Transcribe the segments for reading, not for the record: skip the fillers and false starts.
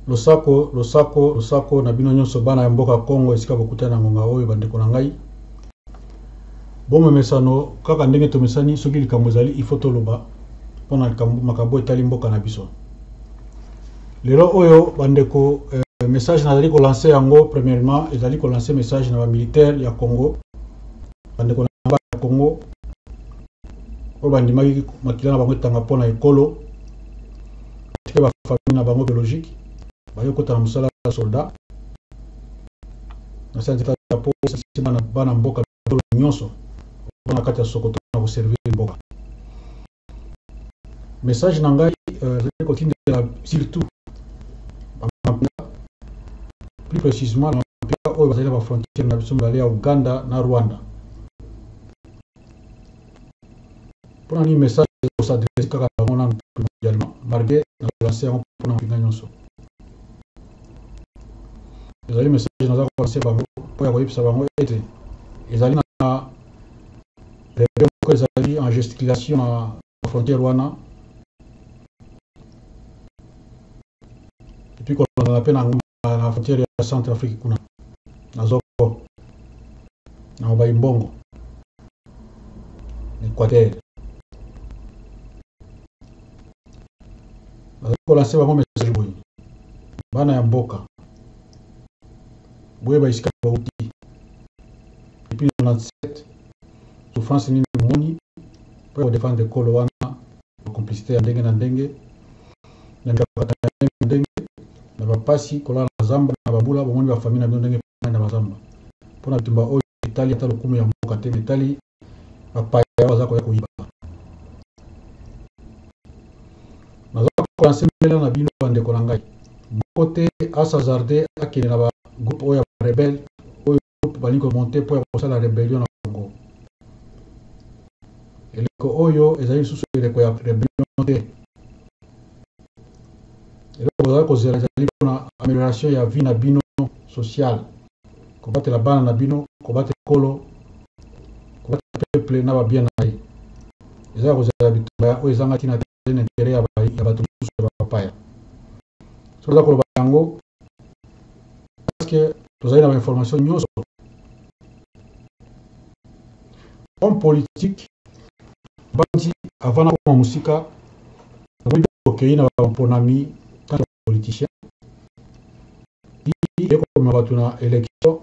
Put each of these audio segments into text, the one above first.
losako na bino nyonso bana ya mboka Congo esika bokutana na ngonga oyo bandeko na ngai. Bomo mesano kaka ndenge tomesani soki likambo ezali il faut toloba pona makambo etali mboka na biso. Lelo oyo bandeko message nazali ko lancer yango premièrement ezali ko lancer message na ba militaire ya Congo. Bandeko na ya Congo o bandimaki makila na bango tanga pona ekolo. Tike ba famille na bango biologique. Bayo kota na musala ya soldat. Na sante ta po sima na bana mboka nyonso. Na kati ya Sokoto na servir mboka. Message na ngai je continue surtout plus précisément na pays oyo bazali na frontière na biso mbala ya Uganda na Rwanda. Pour un message au s'adresser kaka bango na mondialement malgré na lancer en pour na nyonso. Ezali message na za ko lancer bango pour ya koyebisa bango ete ezali na ezali en gesticulation na frontière wana. Et puis quand on a peine la frontière ya Centrafrique kuna na Zoko na Mbongo Équateur. Pour lancer bango message boy bana ya mboka boye ba iska ba uti depuis 97 souffrance ni moni pour défendre kolo wana complicité ya ndenge na ndenge na ndenge na bapasi kola na zamba na babula bomoni ba famille na ndenge na bazamba pona tumba oyo Italie ata lokumu ya mboka te Italie apaya bazako ya koyiba ko lancer na bino bandeko na ngai côté asazarde akene na ba groupe oyo rebelle oyo balingo monter pour la rébellion na Congo. Eleko oyo ezali susu eleko ya rébellion te. Eleko za kozela ezali na amélioration ya vie na bino social. Combattre la bana na bino, combattre kolo, combattre peuple na ba bien na ye. Ezali kozela bitumba oyo ezanga tina intérêt ya bato susu ya papaya. So za koloba yango parce que tozali na information nyonso. Homme politique bandi avant na koma musika na okei na ponami tant politicien il est comme bato na élection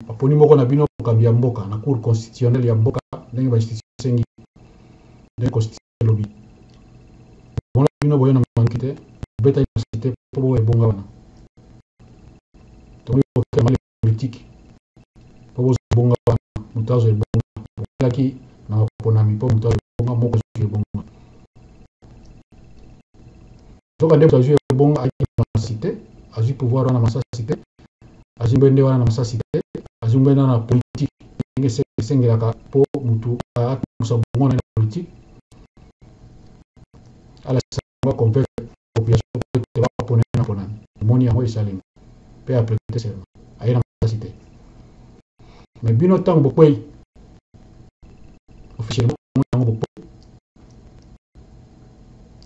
aponi moko na bino kambia mboka na cour constitutionnelle ya mboka ndenge ba institution sengi de constitution lobby bona bino boyo na mankite beta université pour ebonga wana to ko mali politique pour bonga wana mutazo ebonga laki na ponami po mutazo ebonga moko ebonga to ka ndeko azu ebonga na cité azu pouvoir wana masa cité azu mbende wana na masa cité azu mbende na politique ngese sengelaka po mutu a musa bongo na politique ala sa compare population te va poner na ponami moni yango isalinga pe après serment ayena masa cité mais bino tango bokwei officiellement tango bokwei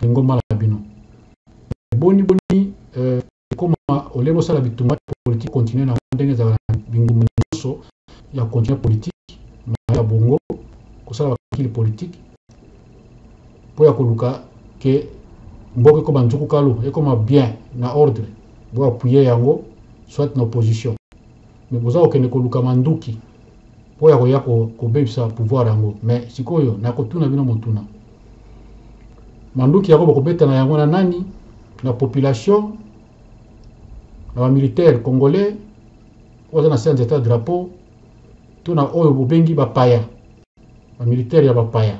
ngoma la bino boni comme olebo sala bituma politique continuer na ndenge za bingumu nyonso ya continuer politique ya bongo kosala bakili politique po ya koluka ke mboka ko banjuku kalu e comme bien na ordre bo appuyer yango soit na opposition mais boza okende koluka manduki po ya koya ko bebisa pouvoir yango mais sikoyo na kotuna bino motuna manduki yako bokobeta na yango na nani na population na ba militaire congolais oza na centre d'état drapeau tuna oyo bobengi bapaya ba militaire ya bapaya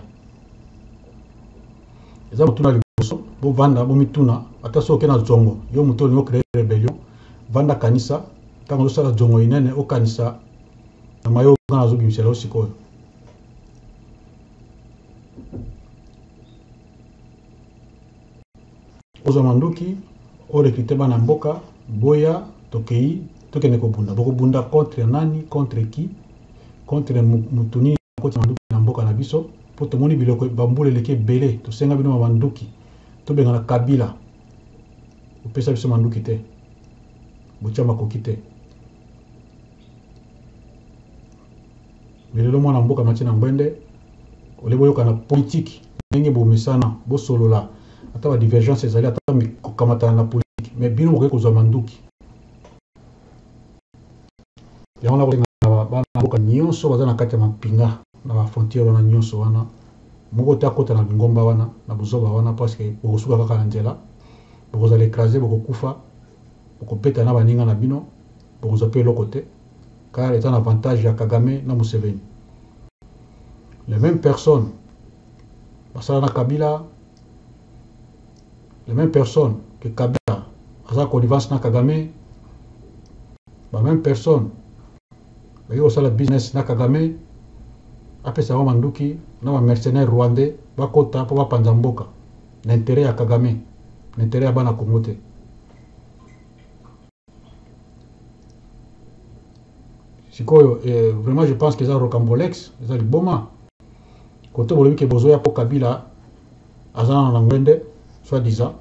eza motuna liboso bo vanda bo mituna ata soke na zongo yo mutoni o créer rébellion vanda kanisa tango zo sala zongo inene o kanisa na mayo kana zo bimisela osikoyo ozo manduki o recruter bana mboka boya tokei tokene ko bunda boko bunda contre nani contre qui contre mutuni ko manduki na mboka na biso po to moni biloko bambule leke belé to senga bino manduki to benga na Kabila opesa biso manduki te botia makoki te melelo mwana mboka mati na ngwende ole boyoka na politique ndenge bomesana bosolola ata ba divergence ezali ata kokamatana na politique mais bino bokoki kozwa manduki yango na kolenga bana mboka nyonso baza na kati ya mapinga na bafrontiere wana nyonso wana moko te akota na bingomba wana na buzoba wana parce que bokosuka kaka na nzela bokozala écrasé bokokufa bokopeta na baninga na bino bokozwa mpe eloko te car est un avantage ya Kagame na Museveni. Les mêmes personnes basala na Kabila, les mêmes personnes que Kabila aza connivence na Kagame, ba même personne bayo osala business na Kagame apesa wa manduki na ba mercenaires rwandais bakota po bapanza mboka na intérêt ya Kagame, na intérêt ya bana Kongo te. Sikoyo vraiment je pense que ça rocambolex, ça liboma. Côté bolobi ke bozo ya po Kabila azana na ngwende soit disant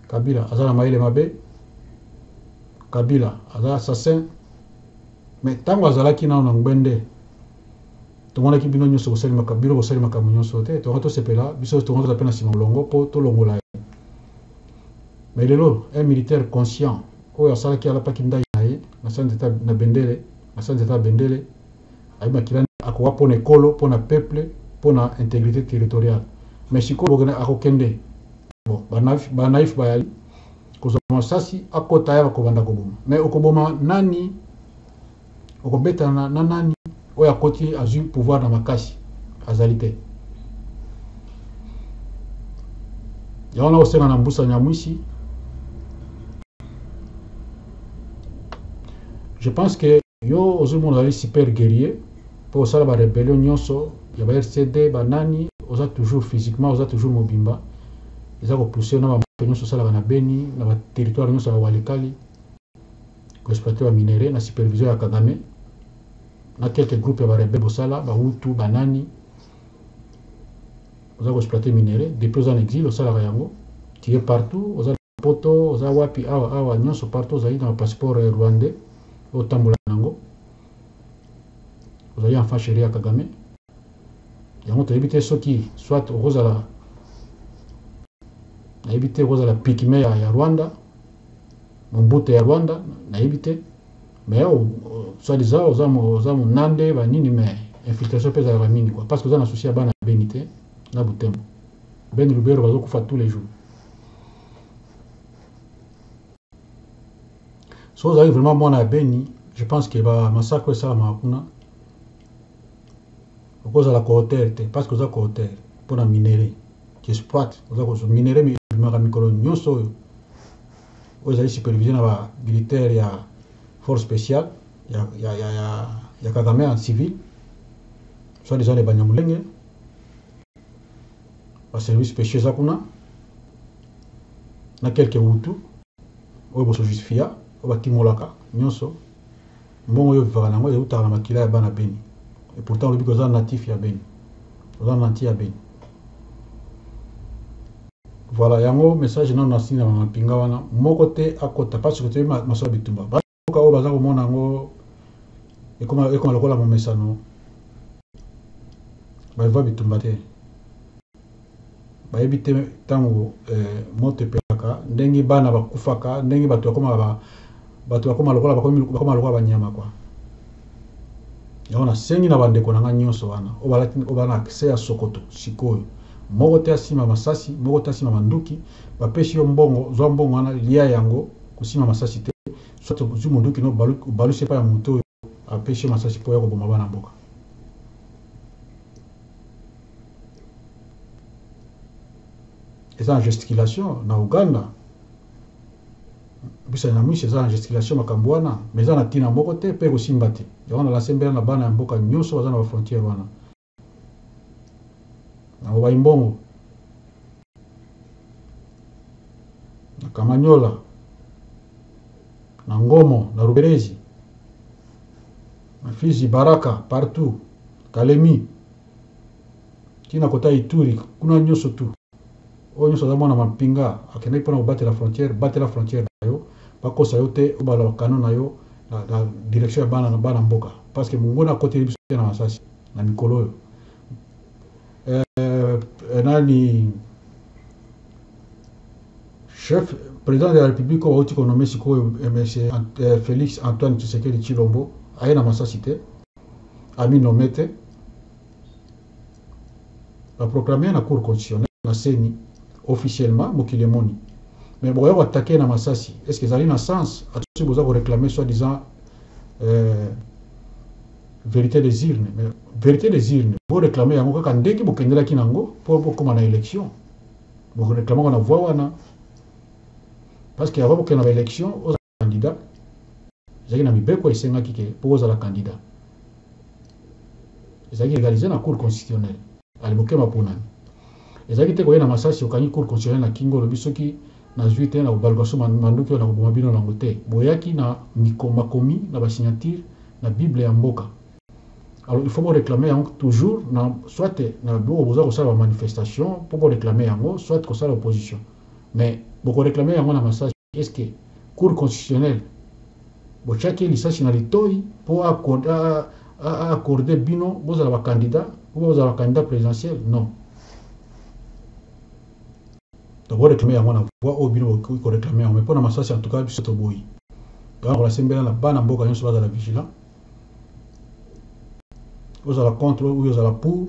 Kabila azana maile mabe, Kabila azana assassin, mais tango azalaki na ngwende tomona ki bino nyonso bosali makabilo bosali makamu nyonso te to to sepela biso to to pena sima longo po to longola. Mais lelo un militaire conscient oyo asalaki ala pakinda naye na sanzeta na bendele na sanzeta bendele ayima kilani akwa pona ekolo pona peuple pona intégrité territoriale mais siko bogena akokende bon banaif bayali kozoma sasi akota ya bakobanda koboma mais okoboma nani okobeta na nani oyo akoti azui pouvoir na makasi azali te yaona osenga na mbusa nyamwisi. Je pense que yo ozumo ali super guerrier pour ça la rébellion nyonso ya ba RCD banani oza toujours physiquement oza toujours mobimba eza ko pousser na ba nyonso sala na Beni na ba territoire nyonso ya Walikali ko exploiter ba minerais na supervision ya Kagame na quelques groupes ya ba rebelle bosala ba Hutu banani oza ko exploiter minerais depuis en exil osala yango tirer partout oza poto oza wapi awa nyonso partout oza dans le passeport rwandais otambola nango ozali enfant chéri ya Kagame yango toyebi te soki soit okozala nayebi te okozala pikime ya Rwanda mombute ya Rwanda nayebi te mais soit disant oza monande banini mais infiltration pe ezalaka mingi quoi parce que oza na souci ya bana Beni te na Butembo Beni Lubero bazokufa tous les jours. So vous avez vraiment mon Beni, je pense que va massacre ça makuna. Cause la côte parce que ça côte pour la minerai qui exploite, vous avez minerai mais micro nyonso. Vous avez supervision à militaire ya force spéciale, ya Kagame en civil. Soit disant les Banyamulenge. Au service spécial ça kuna. Na quelques Hutu. Ou bo justifia. Batimolaka nyonso mbongo yo vivaka nango eutaka na makila ya bana Beni et pourtant olobi koza natif ya Beni oza nanti ya Beni. Voilà yango message nano nasini na mapinga wana moko te akota parce que toyebi masolo bitumba bakoka oyo baza komona yango ekoma lokola momesano bayiva bitumba te bayebi te ntango moto epelaka ndenge bana bakufaka ndenge bato bakoma lokola bakoma lokola banyama kwa yaona sengi na bandeko na nga nyonso wana obana accès ya Sokoto sikoyo moko te asima masasi moko te asima manduki bapesi yo mbongo zwa mbongo wana lia yango kusima masasi te soit zu munduki no balu sepa ya moto apesi masasi po ya koboma bana mboka. Eza en gesticulation na Uganda bisa na mwisi eza en gesticulation makambo wana mais eza na tina moko te pe kosimba te yango na lasembela na bana ya mboka nyonso baza na ba frontière wana na Waimbongo na Kamanyola na Ngomo na Ruberezi na Fizi Baraka partout Kalemi tina kota Ituri kuna nyonso tu oyo nyonso aza mwana mampinga akendaki mpona kobatela frontière na yo bakosa yo te obala bakano na yo na direction ya bana mboka parce que mongona akoteli biso te na masasi na mikolo oyo nani chef président de la république oyo bauti konome sikoyo monsieur Félix Antoine Tshisekedi Tshilombo aye na masasi te ami nome te baproclame na cour constitutionnelle na seni officiellement mokili emoni mais boya koattaquer na masasi est ce que ezali na sens atosi boza koréclamer soi disant vérité des urnes mais vérité des urnes boréclame yango kaka ndenge bokendelaki nango mpo bokóma na élection boréclamaka na voix wana parce que avant bokende na baélection ozala candidat ezalaki na mibeko esengaki ke mpo ozala candidat ezalaki légalisé na cour constitutionnelle ali bokema mponani ezalaki te koye na masasi okangi cour constitutionnelle na kingo olobi soki nazwi te na kobalukaso manduki oyo na koboma bino nango te boyaki na makomi na basignature na bible ya mboka alors il faut réclamer yango toujours na soit na biloko boza kosala bamanifestation mpo boréclame yango soit kosala opposition mais bokoréclame yango na masasi est ce que cour constitutionnelle botiaki lisasi na litoi mpo accorde bino bozala bacandidat ou bozala bacandidat présidentiel non donc boréclame yango na voix oyo bino koréclame yango mais mpo na masasi en tout cas biso toboyi donc kolasembela na bana mboka nyonso bazala vigilant ozala contre ou ozala pour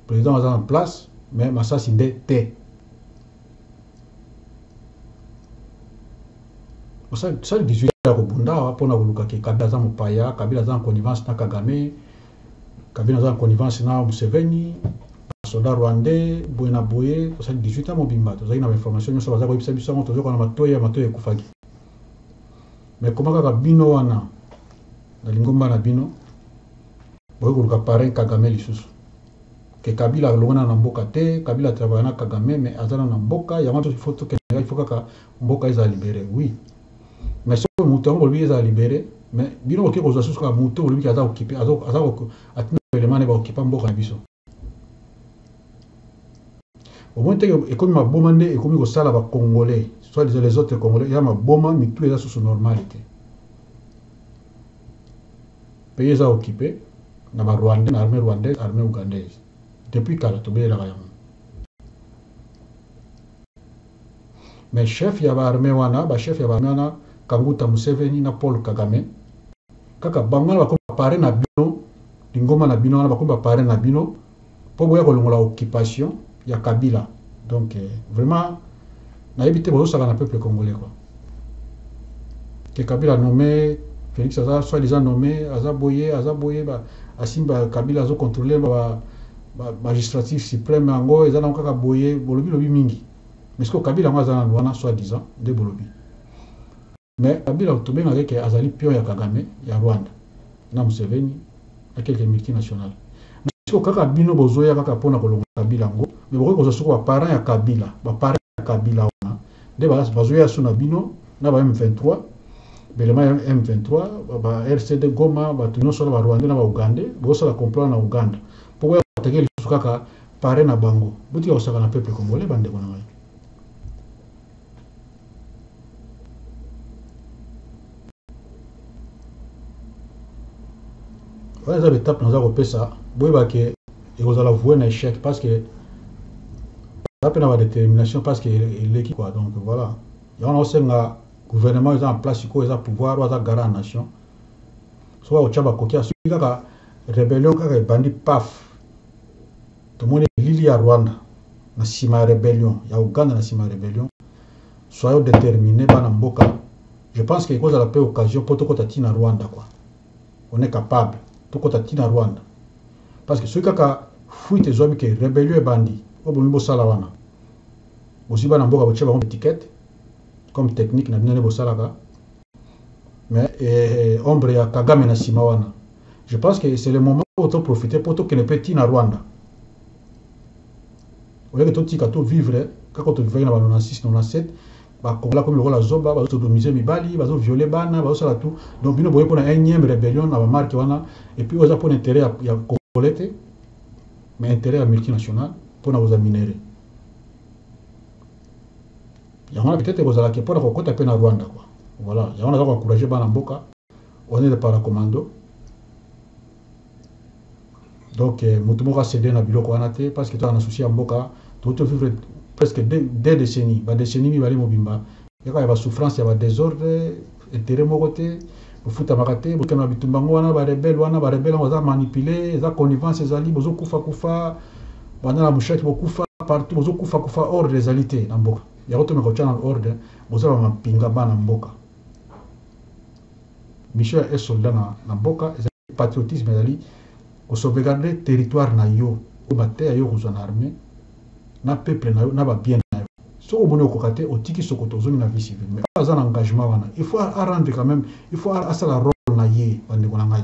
président aza en place mais masasi nde te osali 18 ya kobunda awa mpona koluka ke kabila aza mopaya kabila aza en connivence na kagame kabila aza en connivence na museveni soldat rwandais boye na boye osali 18 ya mobimba tozali na bainformation nyonso baza koyebisa biso yango tozoka na matoyi ekufaki mais koma kaka bino wana na lingomba na bino boye koluka parrain kagame lisusu ke kabila alongana na mboka te kabila travaille na kagame mais azana na mboka yango to il faut kaka mboka eza libéré oui mais so mutu yango bolobi eza libéré mais bino oke kozwa susu kaka mutu olobi aza occupé aza atina élément ne baoccupa mboka na biso au moins teke ekomi maboma nde ekomi kosala bacongolais soit les autres congolais ya maboma mitu eza susu normalité pays eza occupé na barwandais na armée rwandaise armée ougandaise depuis kala tobeyelaka yango mais chef ya baarmée wana bachef ya baarmée wana Kanguta Museveni na Paul Kagame kaka bango na bakomi bapare na bino lingoma na bino wana bakomi bapare na bino mpo boya kolongola occupation ya Kabila donc vraiment nayebi te bozosaka na peuple congolais quoi ke Kabila nommé Félix aza soi-disant nommé aza boye asimba Kabila azo contrôler magistrature suprême yango eza nango kaka boye bolobi mingi mais ce que Kabila yango aza na wana soi-disant nde bolobi mais Kabila tobengaki ke azali pion ya Kagame ya Rwanda na Museveni na quelques multinationales mais ce que kaka bino bozoya kaka mpona kolongola Kabila yango mais bokoki kozwa soko baparent ya Kabila wana nde bazoya so na bino na ba M23 belema ya M23 ba RCD Goma bato nyonso na barwandais na baugandais bozosala complot na Uganda mpo boya kotake lisusu kaka pare na bango botika kosaka na peuple congolais bandeko na ngai wana eza betape naza kopesa boyeba ke ekozala voue na échec parce que eza mpe na badétermination parce que eleki quoi donc voilà yango na osenga gouvernement eza en place sikoyo eza pouvoir aza garant ya nation soki akotya bakoki asoki kaka rébellion kaka ebandi paf tomoni elili ya Rwanda na nsima ya rébellion ya Uganda na nsima ya rébellion soyo déterminé bana mboka je pense que ekozala mpe occasion mpo tokota ntina Rwanda quoi on est capable tokota ntina Rwanda parce que soki kaka fuite ezwami ke rébellion ebandi oyo bolingi bosala wana bozwi bana mboka botia bango étiquette comme technique na bino nde bosalaka mais ombre ya Kagame na nsima wana je pense que c'est le moment oyo toprofite mpo tokende mpe ntina Rwanda oyeke totika tovivre kaka tovivaki na ba 96 97 bakongola komi lokola zoba bazosodomise mibali bazoviole bana bazosala tout donc bino boye mpona énième rébellion na bamarke wana et puis oza mpona intérêt ya congolais te mais intérêt ya multinational mpona koza minere yango peut-être kozala ke pona kokota pe na Rwanda quoi. Voilà, yango naza encourager bana mboka, on est des paracommando. Donc mutu moko céder na biloko wana te parce que tu as un souci à mboka, tu te vivre presque des décennies, ba décennies mi bali mobimba. Yaka ba souffrance ya ba désordre, intérêt moko te, bofuta makate, bokana bitumbango wana ba rebelle wana manipuler, za connivence ezali bozo kufa bana la mushaki bokufa partout bozo kufa ordre ezalité na mboka. Ya retourner ko tchana ordre, bozo ba mapinga bana mboka. Michel est soldat na mboka, patriotisme ezali ko sauvegarder territoire na yo, ko bater yo ko zona armée, na peuple na yo, na ba bien na yo. So au bono ko kate otiki sokoto zoni na vie civile. Mais pas un engagement wana. Il faut rendre quand même, il faut asa la rôle na yé bande ko ngai.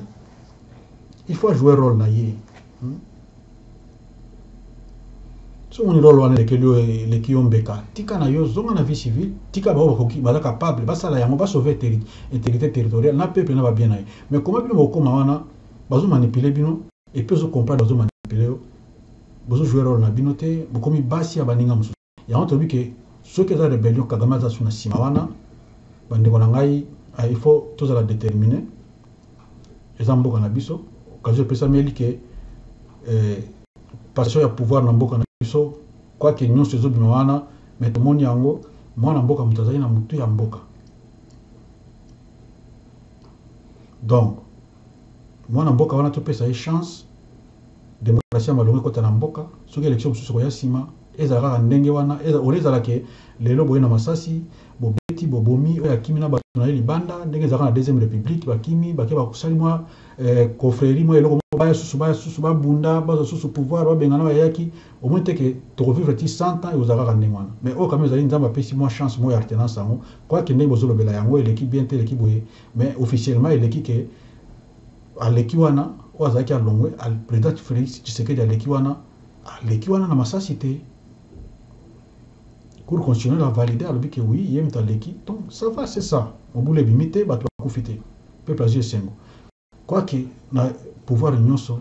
Il faut jouer rôle na yé. So on rôle wana le kiyombeka. Tika na yo zonga na vie civile, tika ba ko ba capable, ba sala yango ba sauver intégrité territoriale, na peuple na ba bien na yo. Mais comment bino ko wana bazo manipuler bino et puis zo comprendre bazo manipuler yo. Bazo jouer rôle na bino te, bokomi basi ya baninga musu. Ya on tobi que ceux qui ont rébellion Kagame za suna simawana bande ko ngai il faut tous la déterminer. Ezambo mboka na biso, okazo pesa meli que passion ya pouvoir na mboka na biso quoi que nyonso zo bino wana mais to moni yango mwana mboka mutazali na mutu ya mboka. Donc mwana mboka wana to pesa chance démocratie malongo kota na mboka soki élection mususu ko ya sima ezalaka ndenge wana ezala ke lelo boye na masasi bobeti bobomi oya kimi na bato na libanda ndenge ezalaka na deuxième république bakimi bake bakusali mwa confrérie mwa eloko baya susu babunda bazo susu pouvoir babengana bayaki au moins teke tokovivre ti 100 ans ezalaka ndenge wana mais oyo quand même ezali nzambe apesi mwa chance mwa alternance yango quoi que ndenge bozolobela yango eleki bien te eleki boye mais officiellement eleki ke aleki wana oyo azalaki alongwe président Félix Tshisekedi aleki wana na masasi te. Cour constitutionnelle a validé, elle a dit que oui, il y a un taleki. Donc ça va, c'est ça. On voulait limiter, bah tu vas profiter. Peuple agir sengo. Quoi que na pouvoir nyonso,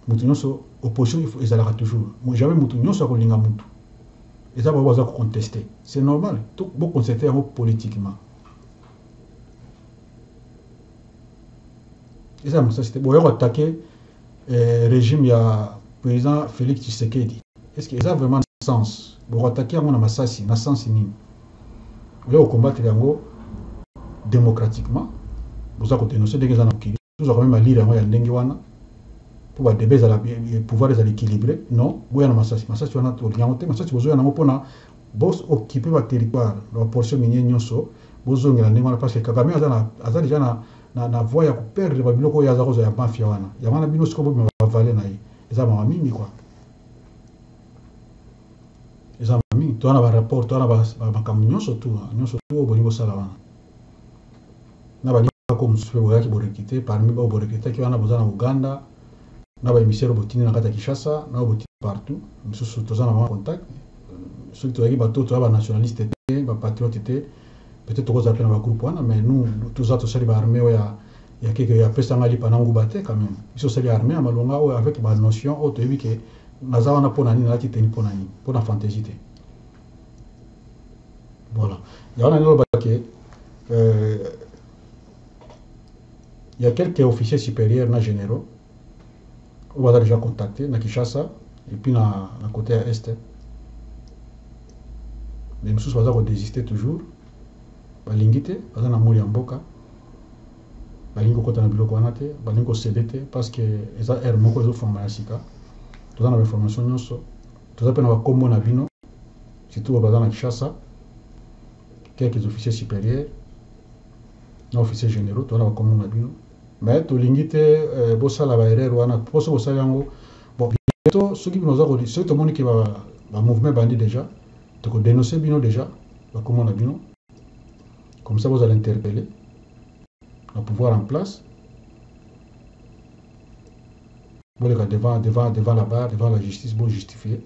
mutu nyonso opposition il faut ezalaka toujours. Moi jamais mutu nyonso akolinga mutu. Et ça va baza ko contester. C'est normal. Tout bon concerter politiquement. Et ça c'était bon attaquer régime ya président Félix Tshisekedi. Est-ce que ça a vraiment sens? Pour attaquer à mon masasi, na sens nini. Vous allez combattre yango démocratiquement. Vous allez dénoncer des gens qui vous avez même lire ya ndenge wana pour débat za la pouvoir les équilibrer. Non, vous ya na masasi wana to yango te, masasi bozo ya nango pona boss occuper ba territoire, la portion minière nyonso, bozo ngela ndenge wana parce que Kagame aza déjà na voie ya ko perdre ba biloko ya za ya mafia wana. Ya wana bino siko bo ba valer na ye. Eza mama mingi quoi. Eza mami to na ba rapport to na ba nyonso tu boni sala wana na ba ko musupe boya ki borekite parmi ba borekite ki wana bozana Uganda na ba émissaire botini na kata Kinshasa na botini partout mususu tozana ba contact ceux qui ba to ba nationaliste te ba patriote te peut-être ko za plena ba groupe wana mais nous tous autres sali ba armée ya quelque ya pesa ngali panangu bate quand même iso sali armée amalonga avec ba notion auto ebi que nazawa na pona nini lati teni pona nini pona fantaisie te. Voilà. Il y a quelques officiers supérieurs na généraux on va déjà contacter na Kinshasa et puis na côté est. Les mususu baza ko désister toujours balingi te baza na moli ya mboka balingi kota na biloko wana te balingi ko céder te parce que eza air moko ezo former ya sika. Toza na information nyonso toza pe na bakombo na bino surtout baza na Kinshasa quelques officiers supérieurs na officiers généraux toza na bakombo na bino mais tolingi te bosala ba erreur wana poso bosala yango bon bientôt soki bino za ko soki tomoni ke ba mouvement bandi déjà to ko dénoncer bino déjà bakombo na bino comme ça vous allez interpeller le pouvoir en place. Bon, devant la barre, devant la justice, bon justifier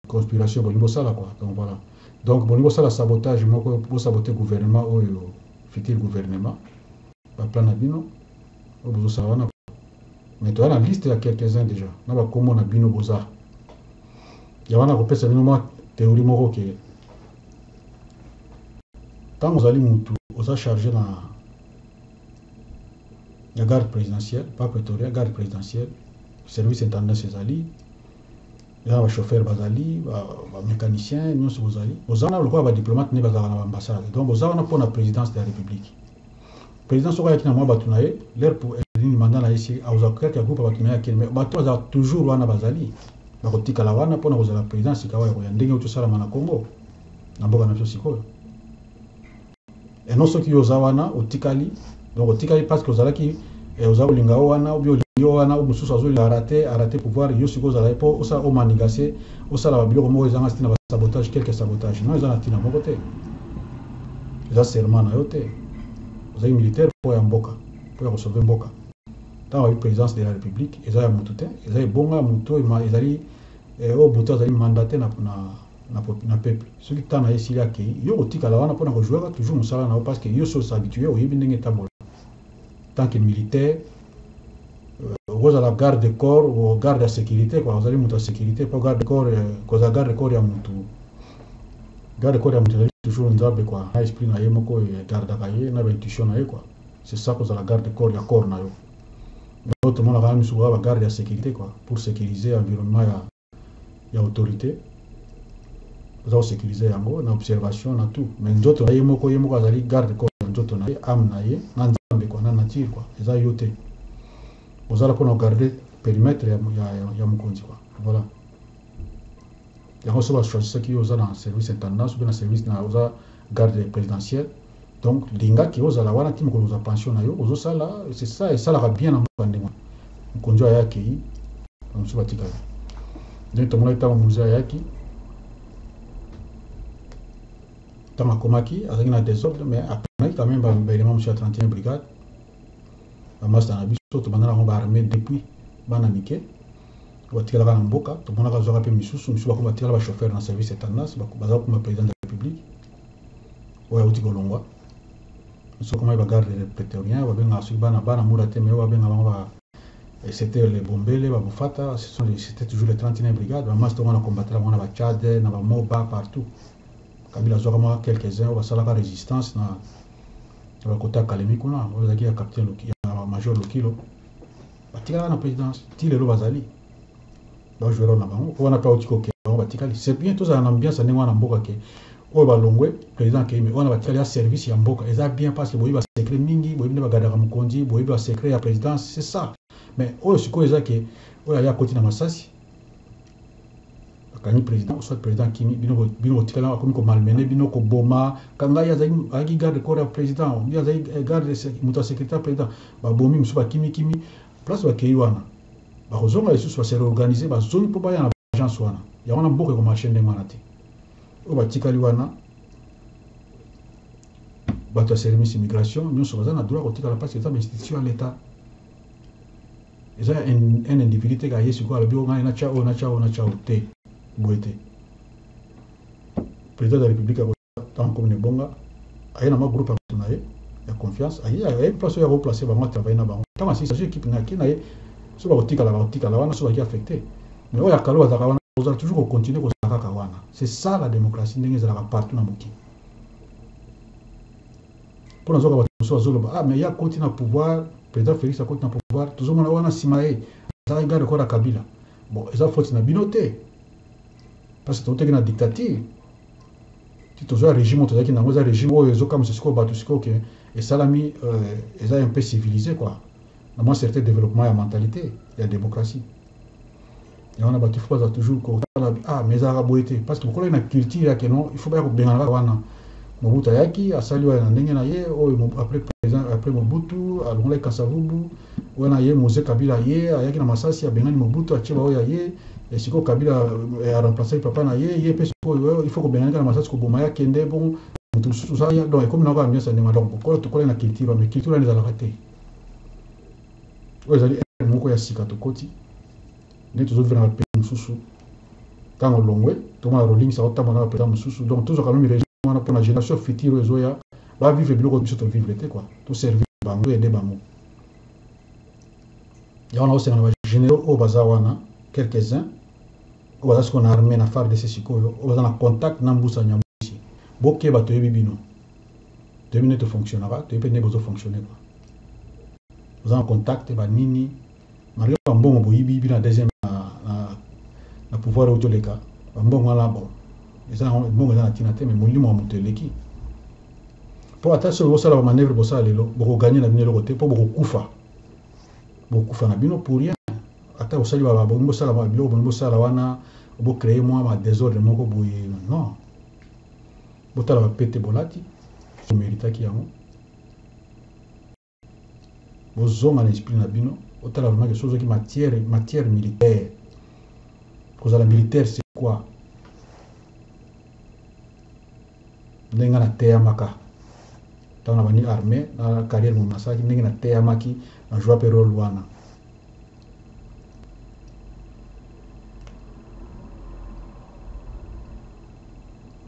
conspiration, bon niveau ça là quoi. Donc voilà. Donc bon niveau ça la sabotage, moi pour saboter le gouvernement ou le futur gouvernement, pas plan à bino, au besoin ça va. Mais toi la liste il y a quelques-uns déjà. Na ba comment na bino boza. Il y a wana repesa bino moi théorie moko que tant vous allez mutu oza chargé na la garde présidentielle, pas prétorienne, garde présidentielle, service intendance ezali, il y a un chauffeur bazali, un mécanicien, nous sommes bazali. Vous avez le diplomate ne bazali na ambassade. Donc vous avez pour la présidence de la République. Président soka qui na moi batunaye, l'air pour une mandat na ici, à vous accueillir qu'il groupe batunaye qui mais batu bazali toujours wana bazali. Ba kotika la wana pour na la présidence ikawa ya ndenge utu sala na Congo. Na mboka na sikoyo. Et non ceux qui ozawana otikali, donc otikali parce que ozalaki ozalinga wana ou wana ou mususu azoli arrêter pouvoir yo siko ozala po osa o manigaser osala ba biloko mo ezanga stina ba sabotage quelques sabotage non ezana tina moko te eza serment na yo te ozali militaire pour ya mboka pour ya sauver mboka tant la présidence de la République ezali mutu te ezali bonga mutu ezali o mutu ezali mandaté na peuple ce qui tana esili akei yo otikala wana pona ko jouer toujours musala na parce que yo so s'habituer au yebi ndenge tabola tant que militaire vous avez la garde de corps ou garde de sécurité quoi vous allez monter sécurité pas garde de corps cause garde de corps ya mutu garde de corps ya mutu toujours nzabe quoi na esprit na yemo ko garde akaye na intuition na ye quoi c'est ça cause la garde de corps ya corps na yo d'autres monde la sur la garde de sécurité quoi pour sécuriser l'environnement ya autorité vous allez sécuriser yango na observation na tout mais d'autres yemo ko azali garde de corps d'autres na am na ye na nzambe quoi na nature quoi eza yote vous allez pour garder le périmètre ya mukonzi quoi voilà il y a aussi choisir qui est dans le service intendance ou dans le service na garde présidentielle donc linga qui est là wana qui mukonzi pension na yo ozo sala c'est ça et ça la bien en pandémie mukonzi ya ki on se batika donc tout le monde est en musée ya ki tama komaki azaki na désordre mais après quand même ba élément monsieur 31 brigade ba master na biso to bandana ko ba armée depuis bana mike watikala kana mboka to mona ka zoka pe misusu ba ko batikala ba chauffeur na service intendance ba ko baza ko président de la République oya uti kolongwa so ko ba garde prétorien ba benga su bana murate mais ba benga ba c'était les bombele ba bufata c'était toujours les 31 brigade ba master on a combattre on a ba Tchad na ba Moba partout kabila zoka ma quelques-uns ba sala ka résistance na ba kota kalemi kuna ozaki ya capitaine major Lokilo batikala na présidence ti lelo bazali ba jouer na bango wana pa otiko ke batikali c'est bien tout ça en ambiance ndenge wana mboka ke oyo balongwe président ke wana batikali ya service ya mboka eza bien parce que boyi ba secret mingi boyi ba gadaka mukonzi boyi ba secret ya présidence c'est ça mais oyo siko eza ke oyo ya koti na masasi kani président soit président kimi bino otikala akomi ko malmené bino ko boma kanga ya zaki garde corps ya président ya zaki garde muta secrétaire président ba bomi musu ba kimi place ba kei wana ba kozonga lisusu ba se réorganiser ba zone po ba ya na agence wana ya wana mboka ko marché ndenge wana te o ba tikali wana bato ya service immigration nyonso baza na droit kotikala parce que eza institution ya l'état eza un individu te ka yesu ko alobi ngai na chao te boité président de la République tant comme ne bonga aye na ma groupe na ye ya confiance aye place ya replacer ba ma travailler na bango tant si s'agit équipe na ki na ye so ba otika la wana so ba ki affecté mais oya kalo azaka wana vous allez toujours continuer ko saka wana c'est ça la démocratie ndenge ezala partout na moki pour nazoka ba so azoloba mais ya continue na pouvoir président Félix a continue na pouvoir toujours na wana simae azaka garde ko la Kabila bon eza faute na binoté parce que tu es dans la dictature tu as un régime tu as un régime où ils ont comme c'est ce qu'on bat ce que et salami ils ont un peu civilisé quoi dans un certain développement et mentalité il y a démocratie et on a battu fois toujours mais ça a boité parce que quand il y a une culture que non il faut pas que bien là wana Mobutu yaki asali wa ndenge na ye après président après Mobutu alongla Kasavubu wana ye Mose Kabila ye ayaki na masasi ya bengani Mobutu achiba oya ye et si Kabila a remplacé papa na ye il faut que benanga na masasi ko boma ya kende bon tout ça donc comme na ba mieux ça ne donc ko to ko na culture mais culture ni za la raté ozali moko ya sika to koti ne toujours venir pe mususu quand on longwe to ma rolling ça otama na pe mususu donc toujours quand même régime wana pour la génération future ezoya ba vivre biloko biso to vivre te quoi to servir bango aider bango ya on a aussi na généraux au bazawana quelques-uns au bazas qu'on a armé na phare de ces sikoyo au bazana contact na mbusa nyambusi boke bato yebi bino toyebi nde fonctionnera toyebi mpe nde bozofonctionne quoi oza na contact banini malgré bambongo boyibi na deuxième na pouvoir oyo toleka bambongo wana bon mbongo eza na ntina te mais molimo ya moto eleki mpo ata soki bosala bamanevre bosala lelo bokoganye na bino eloko te mpo bokokufa na bino pour rien ata bosali bongi bosala biloko bongi bosala wana bocreye mwa badésordre moko boye non botala bapete bolati boméritaki yango bozonga na esprit na bino otala vraiment ke soki matière militaire kozala militaire c'est quoi ndenge na teyamaka ntango na bani armée na carrière mo nasalaki ndenge na teyamaki na joie mpe role wana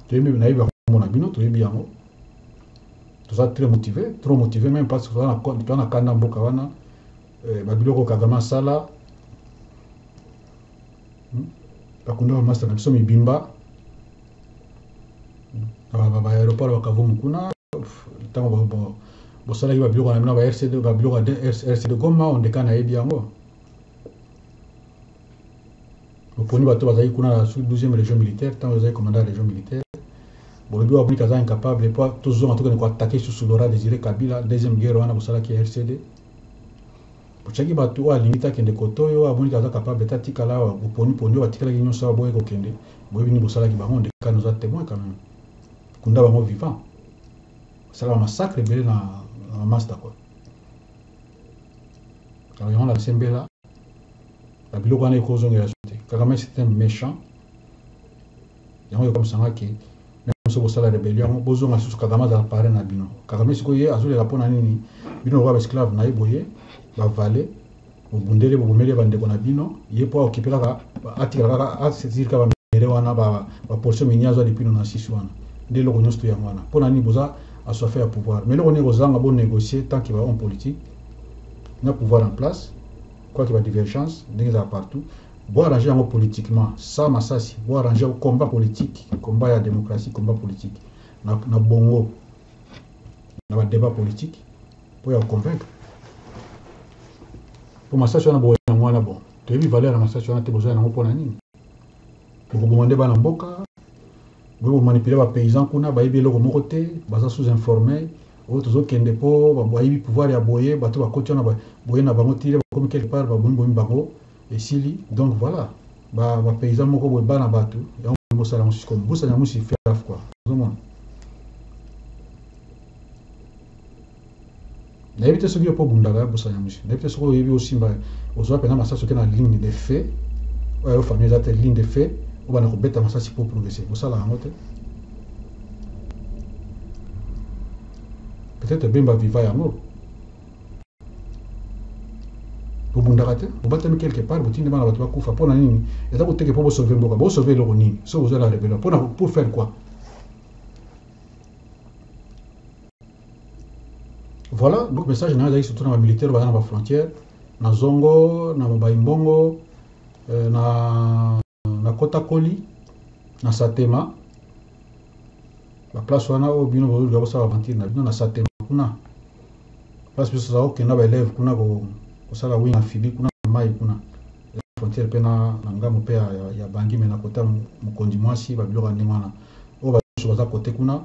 toyebi nayebi bakombo na bino toyebi yango toza très motivé trop motivé même parce que toza na kanda mboka wana babiloko kagame asala bakunda bamaster na biso mibimba baaéroport bakavumu kuna ntango bosalaki babiloko na bino ba-rcd babiloko ya rcd goma ondeka nayebi yango boponi bato bazali kuna na 12e région militaire ntango ezali commandant ya région militaire bolobi wabuni kaza incapable po tozonga tokende koatake susu Laurent Désiré Kabila deuxième guerre wana bosalaki ya rcd botiaki bato oyo alingi te akende kote oyo aboni kaza capable te atikala boponiponi oyo batikalaki nyonso awa boye kokende boyebi nini bosalaki bango ondeka noza témoin quand même kunda bango vivant basala bamassacre ebele na master quoi alors yango na sembela babiloko wana ekozongela so te Kagame c'est un méchant yango ekomisanga ke so bosala rébellion bozonga susu Kagame azala pare na bino Kagame sikoyo ye azolela mpona nini bino lokola baesclave na ye boye bavale bobundele bobomeli bandeko na bino ye mpo aokipe kaka atikala kaka asisiri kaka bamere wana baportion mini azwa depuis 96 wana nde eloko nyonso to yango wana mpona nini boza assoife ya pouvoir mais eloko nini kozanga bonégocier tant que bahomme politique na pouvoir en place quoique badivergence ndenge ezala partout boarranger yango politiquement sans masasi boarranger combat politique combat ya démocratie combat politique na bongo na badébat politique mpo ya convaincre po masasi wana boya yango wana bon toyebi valeur ya masasi wana te bozoya yango mpona nini bokoboma nde bana mboka boye bomanipule bapaysan kuna bayebi eloko moko te baza sous informé oyo tozokende mpo bayebi pouvoir ya boye bato bakoti wana boye na bango tire bakomi quelque part babomi bango esili donc voilà bapaysan moko boye bana bato yango bosala yango susi comme bosala yango susi faire quoi ozomona nayebi te soki yo mpo bundaka ya bosala yango susi nayebi te soki oyebi osimba ozwa mpena masasi oke na ligne de fait oyo famille eza te ligne de fait oyo bana kobeta masasi mpo progresser bosala yango te peut-être bemba viva yango bobundaka te bobatami quelque part botindi bana bato bakufa mpona nini eza koteke mpo bosauve mboka bosauve eloko nini so bozwa la rébellion pour faire quoi voilà donc message na ezali surtout na bamilitaire baza na bafrontière na zongo na mobaimbongo na kotakoli na satema baplace wana oyo bino bozoluka bosala aventure na bino na satema kuna place biso toza kokenda baélève kuna kosala wing amphibie kuna mai kuna frontière mpe na ngambo mpe ya bangi me na kota mokondi mwasi babiloko ya ndenge wana oyo baso baza kote kuna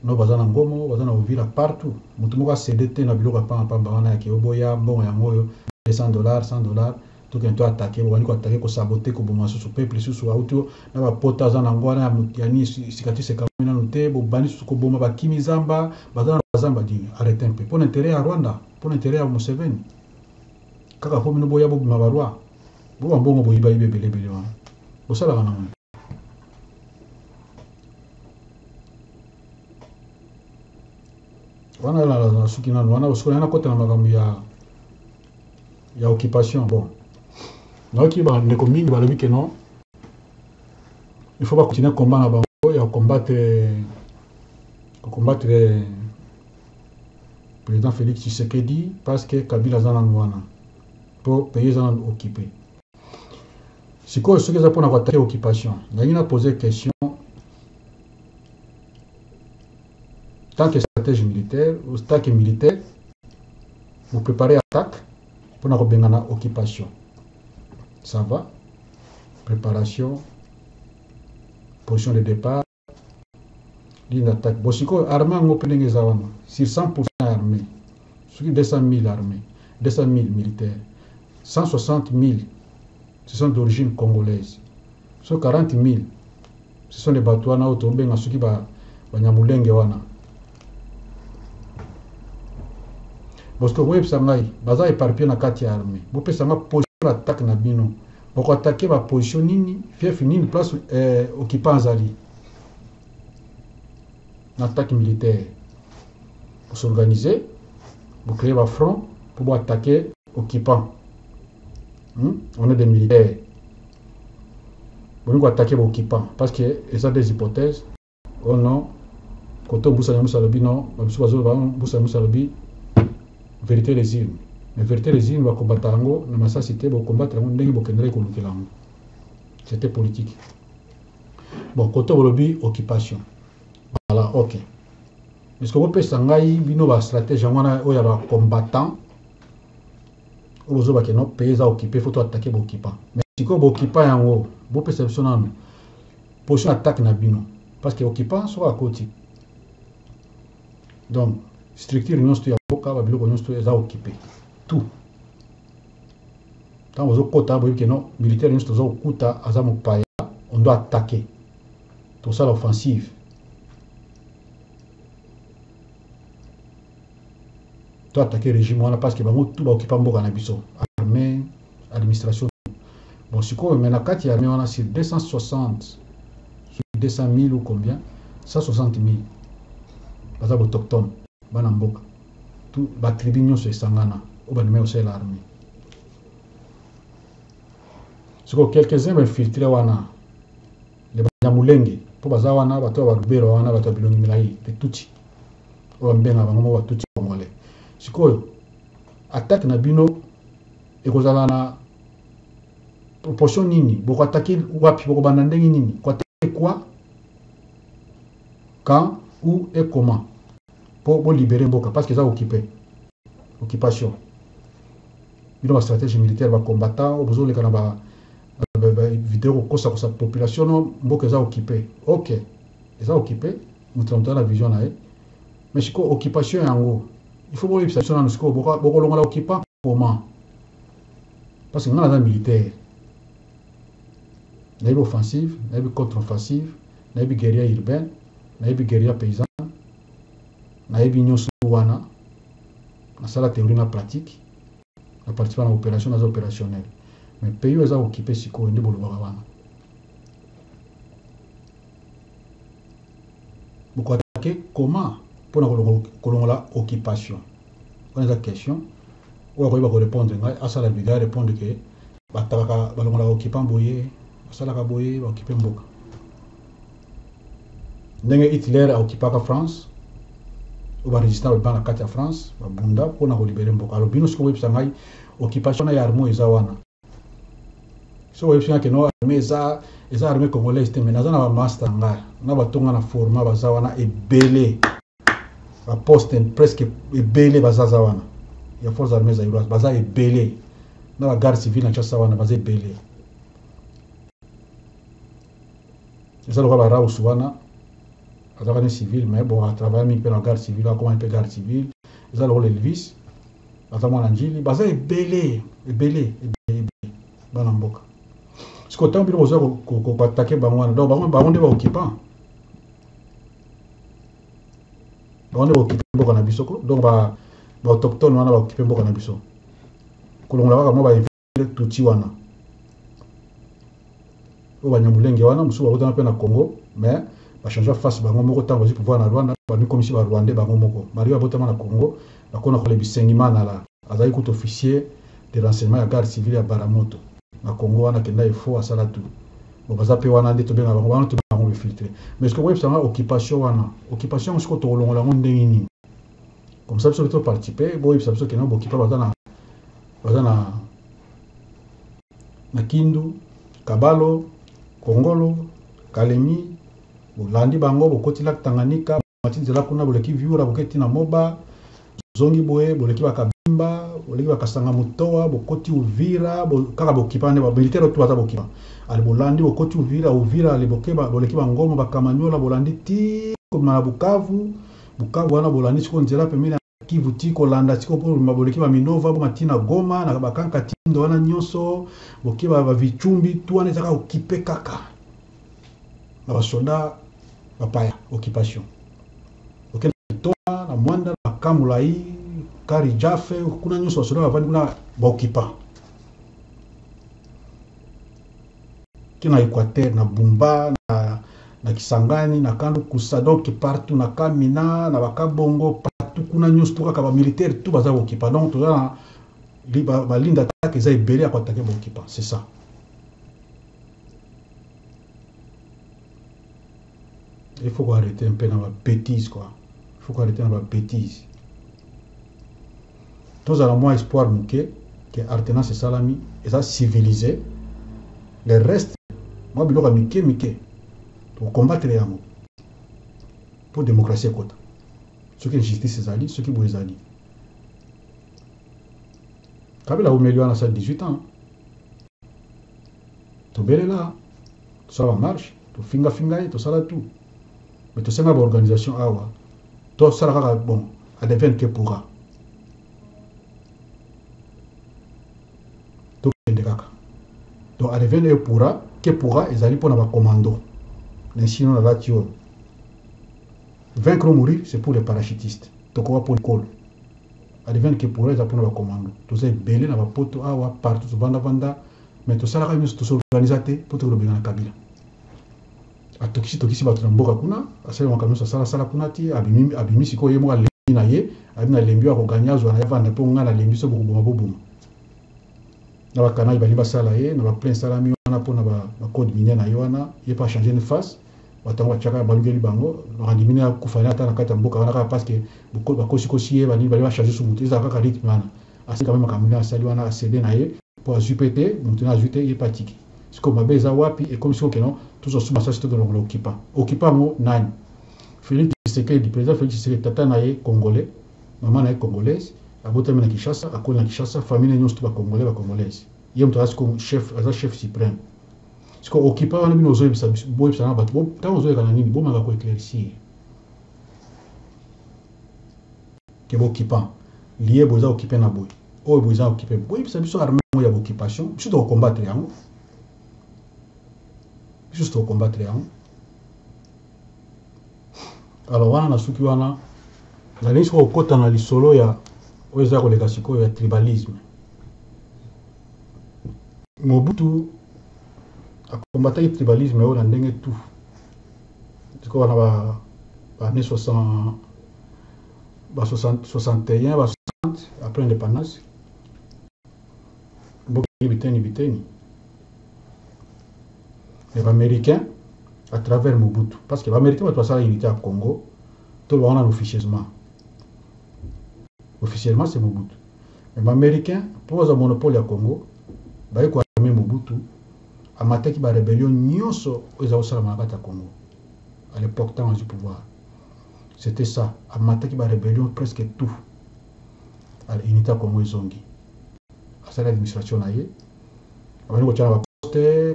no baza na ngomo baza na ovila partout moto moko acede te na biloko ya pambapamba wana yake oboya mbongo yango oyo $100 tokende to atake bobandi koatake kosabote koboma susu peuple susu auti na bapota aza nango wana yani cicatrice ekamwi nano te bobandi susu koboma bakimi zamba baza na bazamba di arrete mpe mpona intérêt ya Rwanda mpona intérêt ya Museveni kaka po bino boya bobima baroi boba mbongo boyibayiba ebelebele wana bosalaka nango wana na suki nano wana osikola na kota na makambo ya occupation bon naoki bandeko mingi balobi ke non il faut continuer combat na bango ya combattre président Félix Tshisekedi parce que Kabila aza nanu wana mpo pays eza nanu occupé sikoyo soki eza mpona koatake occupation nalingi na poser question tant que stratégie militaire, au stack militaire, vous préparez attaque pour une occupation. Ça va. Préparation, position de départ, ligne d'attaque. Bon, si vous armée en opening sur 100% armée, sur 200 000 armées, 200 000 militaires, 160 000, ce sont d'origine congolaise. Sur 40 000, ce sont des bateaux qui sont tombés dans ce qui va Nyamulenge wana. Parce que vous voyez, baza éparpillé na kati ya armée. Vous pouvez savoir position d'attaque na bino. Vous pouvez attaquer la position nini, fief nini place occupant zali. Attaque militaire. Pour s'organiser, vous créez un front pour attaquer occupant. On est des militaires. Vous pouvez attaquer l'occupant parce que ça des hypothèses. Oh non, quand on boussa Moussalobi, non, boussa Moussalobi, vérité les îles. Mais vérité les îles va combattre Ango, dans ma cité, va combattre Ango, n'est-ce pas c'était politique. Bon, quand on lobby, occupation. Voilà, ok. Est-ce que vous pouvez s'engager, bino va stratégie, on a un combattant, vous avez un pays à occuper, il faut attaquer l'occupant. Mais si vous occupez en haut, vous pouvez sélectionner position attaque na bino. Parce que l'occupant soit à côté. Donc, structure union stoya boka, babilo union stoya za occupé. Tout. Quand vous avez un côté, non, militaire union stoya okuta azamu paya, on doit attaquer. Tout ça l'offensive. On doit attaquer le régime parce que tout va occuper mboka na biso. Armée, administration. Bon, si quoi, maintenant, quand il y a on a sur 260. 200 000 ou combien 160 000 baza autochtone bana mboka tout ba tribu nyonso esangana o ba numéro c'est l'armée siko quelques-uns infiltrés wana les Nyamulenge po baza wana bato ba Rubero wana bato bilongi milai te tuti o mbenga bango ba tuti congolais siko attaque na bino ekozala na proportion nini boko attaquer wapi boko bana ndenge nini quoi quand, où et comment pour libérer Mboka parce qu'ils ont occupé. Occupation. Il y a une stratégie militaire, va combattant, au besoin de vidéo pour sa population, Mboka ils ont occupé. Ok, ils ont occupé, nous traitons la vision là. Mais c'est quoi occupation en gros? Il faut voir l'occupation dans le score. Beaucoup l'on l'a occupé comment? Parce que nous avons un militaire. Nous avons une offensive, nous avons une contre-offensive, nous avons une guérilla urbaine. Naïbi guérilla paysan, naïbi nyonso wana, na la théorie na pratique, na participer à l'opération opérationnelle. Mais le pays est occupé si quoi, ndebo lobaka wana. Beaucoup attaquer comment pour la occupation. Quand la question, ou alors il va répondre, à ça la brigade répondre que bataka balonga occupant boyer, ça la boyer va occuper mboka. Hitler a occupé la France, ou a résisté à la France, à Bunda, pour libérer Mboka. Alors, bien sûr, l'occupation de l'armée est wana. Si vous avez une armée congolaise, mais nous avons un master, nous avons un format, nous avons un belé, un poste presque belé, il y a forces armées zaïroises, nous avons un belé, nous avons la garde civile, nous avons un belé. Nous avons un raousouana. À travers les civils, mais bon, à travers la garde civile, comment un peu garde civile, ils ont l'Elvis, à travers l'Angile, ils ont belé, Banamboka. Ce que tant pis, qu'on va attaquer Bangwana, donc Bangwana va occuper. Bangwana va occuper Mboka na Bisoko, donc va autochtone va occuper Mboka na Bisoko. Kolongo la va va éviter Tutsi wana. Au Banyamulenge wana, musu va voter na Congo, mais va changer face bango moko tango zi pouvoir na Rwanda ba mi comme si ba Rwandais bango moko Mario abotama na Congo na kona ko le bisengima na la azali tout officier de renseignement ya garde civile ya Baramoto na Congo wana kenda il faut asala tout bon baza pe wana ndito benga bango wana to bango le filtrer mais ce que web sanga occupation occupation ce ko to longola ngo ndengi nini comme ça biso to participer bo web ça biso kena bo occupé baza na Kindu Kabalo Kongolo Kalemi Bolandi bango bokoti la Tanganyika matiti zela kuna boleki viura boketi na moba zongi boye boleki bakabimba boleki bakasanga mutoa bokoti Uvira kaka bokipane ba militaire to baza bokipa ali bolandi bokoti Uvira ali bokeba boleki bangoma bakamanyola bolandi ti na Bukavu wana bolandi siko nzela pemena Kivu ti kolanda siko po maboleki ba Minova bo matina Goma na bakanka tindo wana nyonso bokeba ba vichumbi tu wana zaka okipe kaka na basoda bapaya occupation okena toa na mwanda na kamulai kari jafe kuna nyonso basoda bavandi kuna baokipa kina Equateur na Bumba na Kisangani na Kandu Kusadok partout na Kamina na Bakabongo partout kuna nyonso to kaka ba militaire tout baza okipa donc to za ba linda attaque za ebele kwa attaquer ba okipa c'est ça. Il faut qu'on arrête un peu dans la bêtise quoi. Il faut qu'on arrête dans la bêtise. Tous à la moins espoir mouké que Artenas et Salami et ça civilisé. Le reste moi biloko mike pour combattre les amours pour démocratie kota ceux qui justice ezali ceux qui boye ezali Kabila omeliwa na sa 18 ans to belela to sala marche to finga to sala tout mais to senga ba organisation awa to sala kaka bon à devient que pourra to kende kaka donc à devient que pourra ezali pona ba commando les sinon la tio vaincre ou mourir c'est pour les parachutistes tokowa pour l'école à devient que pourra ezali pona ba commando to se belé na ba poto awa partout to vanda mais to sala ka to s'organiser pour to lobena na Kabila atokisi bato na mboka kuna asali makamio sala kuna ti abimi siko ye mo lembi na ye abina lembi wa koganyazwa na yavanda po ngana lembi so bokuboma na bakana ibali basala ye na ba plein salami wana po na ba code minier na yona ye pas changer de face batango chaka balugeli bango na randimina kufanya ata na kata mboka wana parce que beaucoup bakosi ye bali changer sur mutu za kaka rythme wana asi quand même makamio asali wana cd na ye pour azuper mutu na azuter ye patiki siko mabeza wapi et comme siko kenon tous sous massage de l'occupant mo nani Félix Tshisekedi président Félix Tshisekedi tata na ye congolais maman na ye congolaise abota na Kinshasa akoli na Kinshasa famille nyonso to ba congolais ba congolaise yem to asko chef suprême siko occupant wana bino zo bisa boy bisa na bato ta zo kana nini bo manga ko éclaircir ke bo occupant lié boza occupé na boy o boza occupé boy bisa biso armée ya occupation biso to combattre yango juste au combattre yango alors wana na suki wana na liso okota na lisolo ya oza ko leka siko ya tribalisme Mobutu a combattu le tribalisme au ndenge tout siko wana ba années 60 ba 61 ba 60 après l'indépendance biteni les Américains à travers Mobutu parce que les Américains ont passé l'unité à Congo tout le monde officieusement c'est Mobutu mais les Américains pour le monopole à Congo bah ils ont armé Mobutu à mater qui ba rébellion nyonso aux Osala à Congo à l'époque temps du pouvoir c'était ça à mater qui ba rébellion presque tout à l'unité à Congo zongi à ça l'administration naie avant de tchana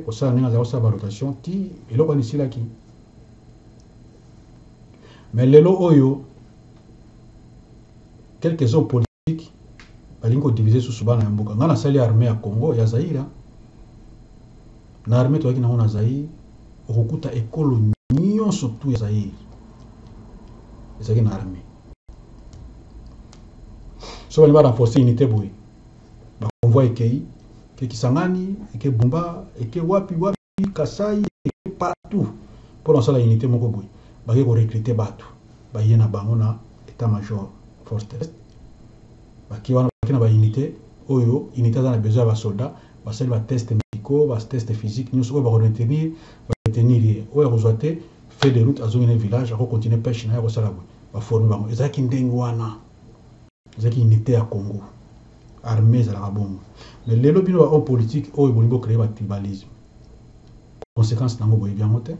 ko ça ninga za osa ba rotation ti eloko ni silaki mais lelo oyo quelques hommes politiques balingo diviser sous subana ya mboka ngana sali armée ya Congo ya Zaire na armée to yakina na Zaire okukuta ekolo nyonso tu ya Zaire ezaki na armée so bali ba renforcer unité boy ba convoi ekei ke Kisangani ke Bumba ke wapi Kasai ke partout pour lancer la unité moko boy ba ko recruter bato ba yena bango na état major force est ba ki wana ba unité oyo unité za na besoin ba soldats ba sel ba test médicaux ba test physique nous ba retenir oyo rezoité fait des routes azongi na village ako continuer pêche na ko sala ba former bango ezaki ndengo wana ezaki unité ya Congo armée za la bombe mais les lobbies en politique au bolingo créer un tribalisme conséquence nango boye bien moté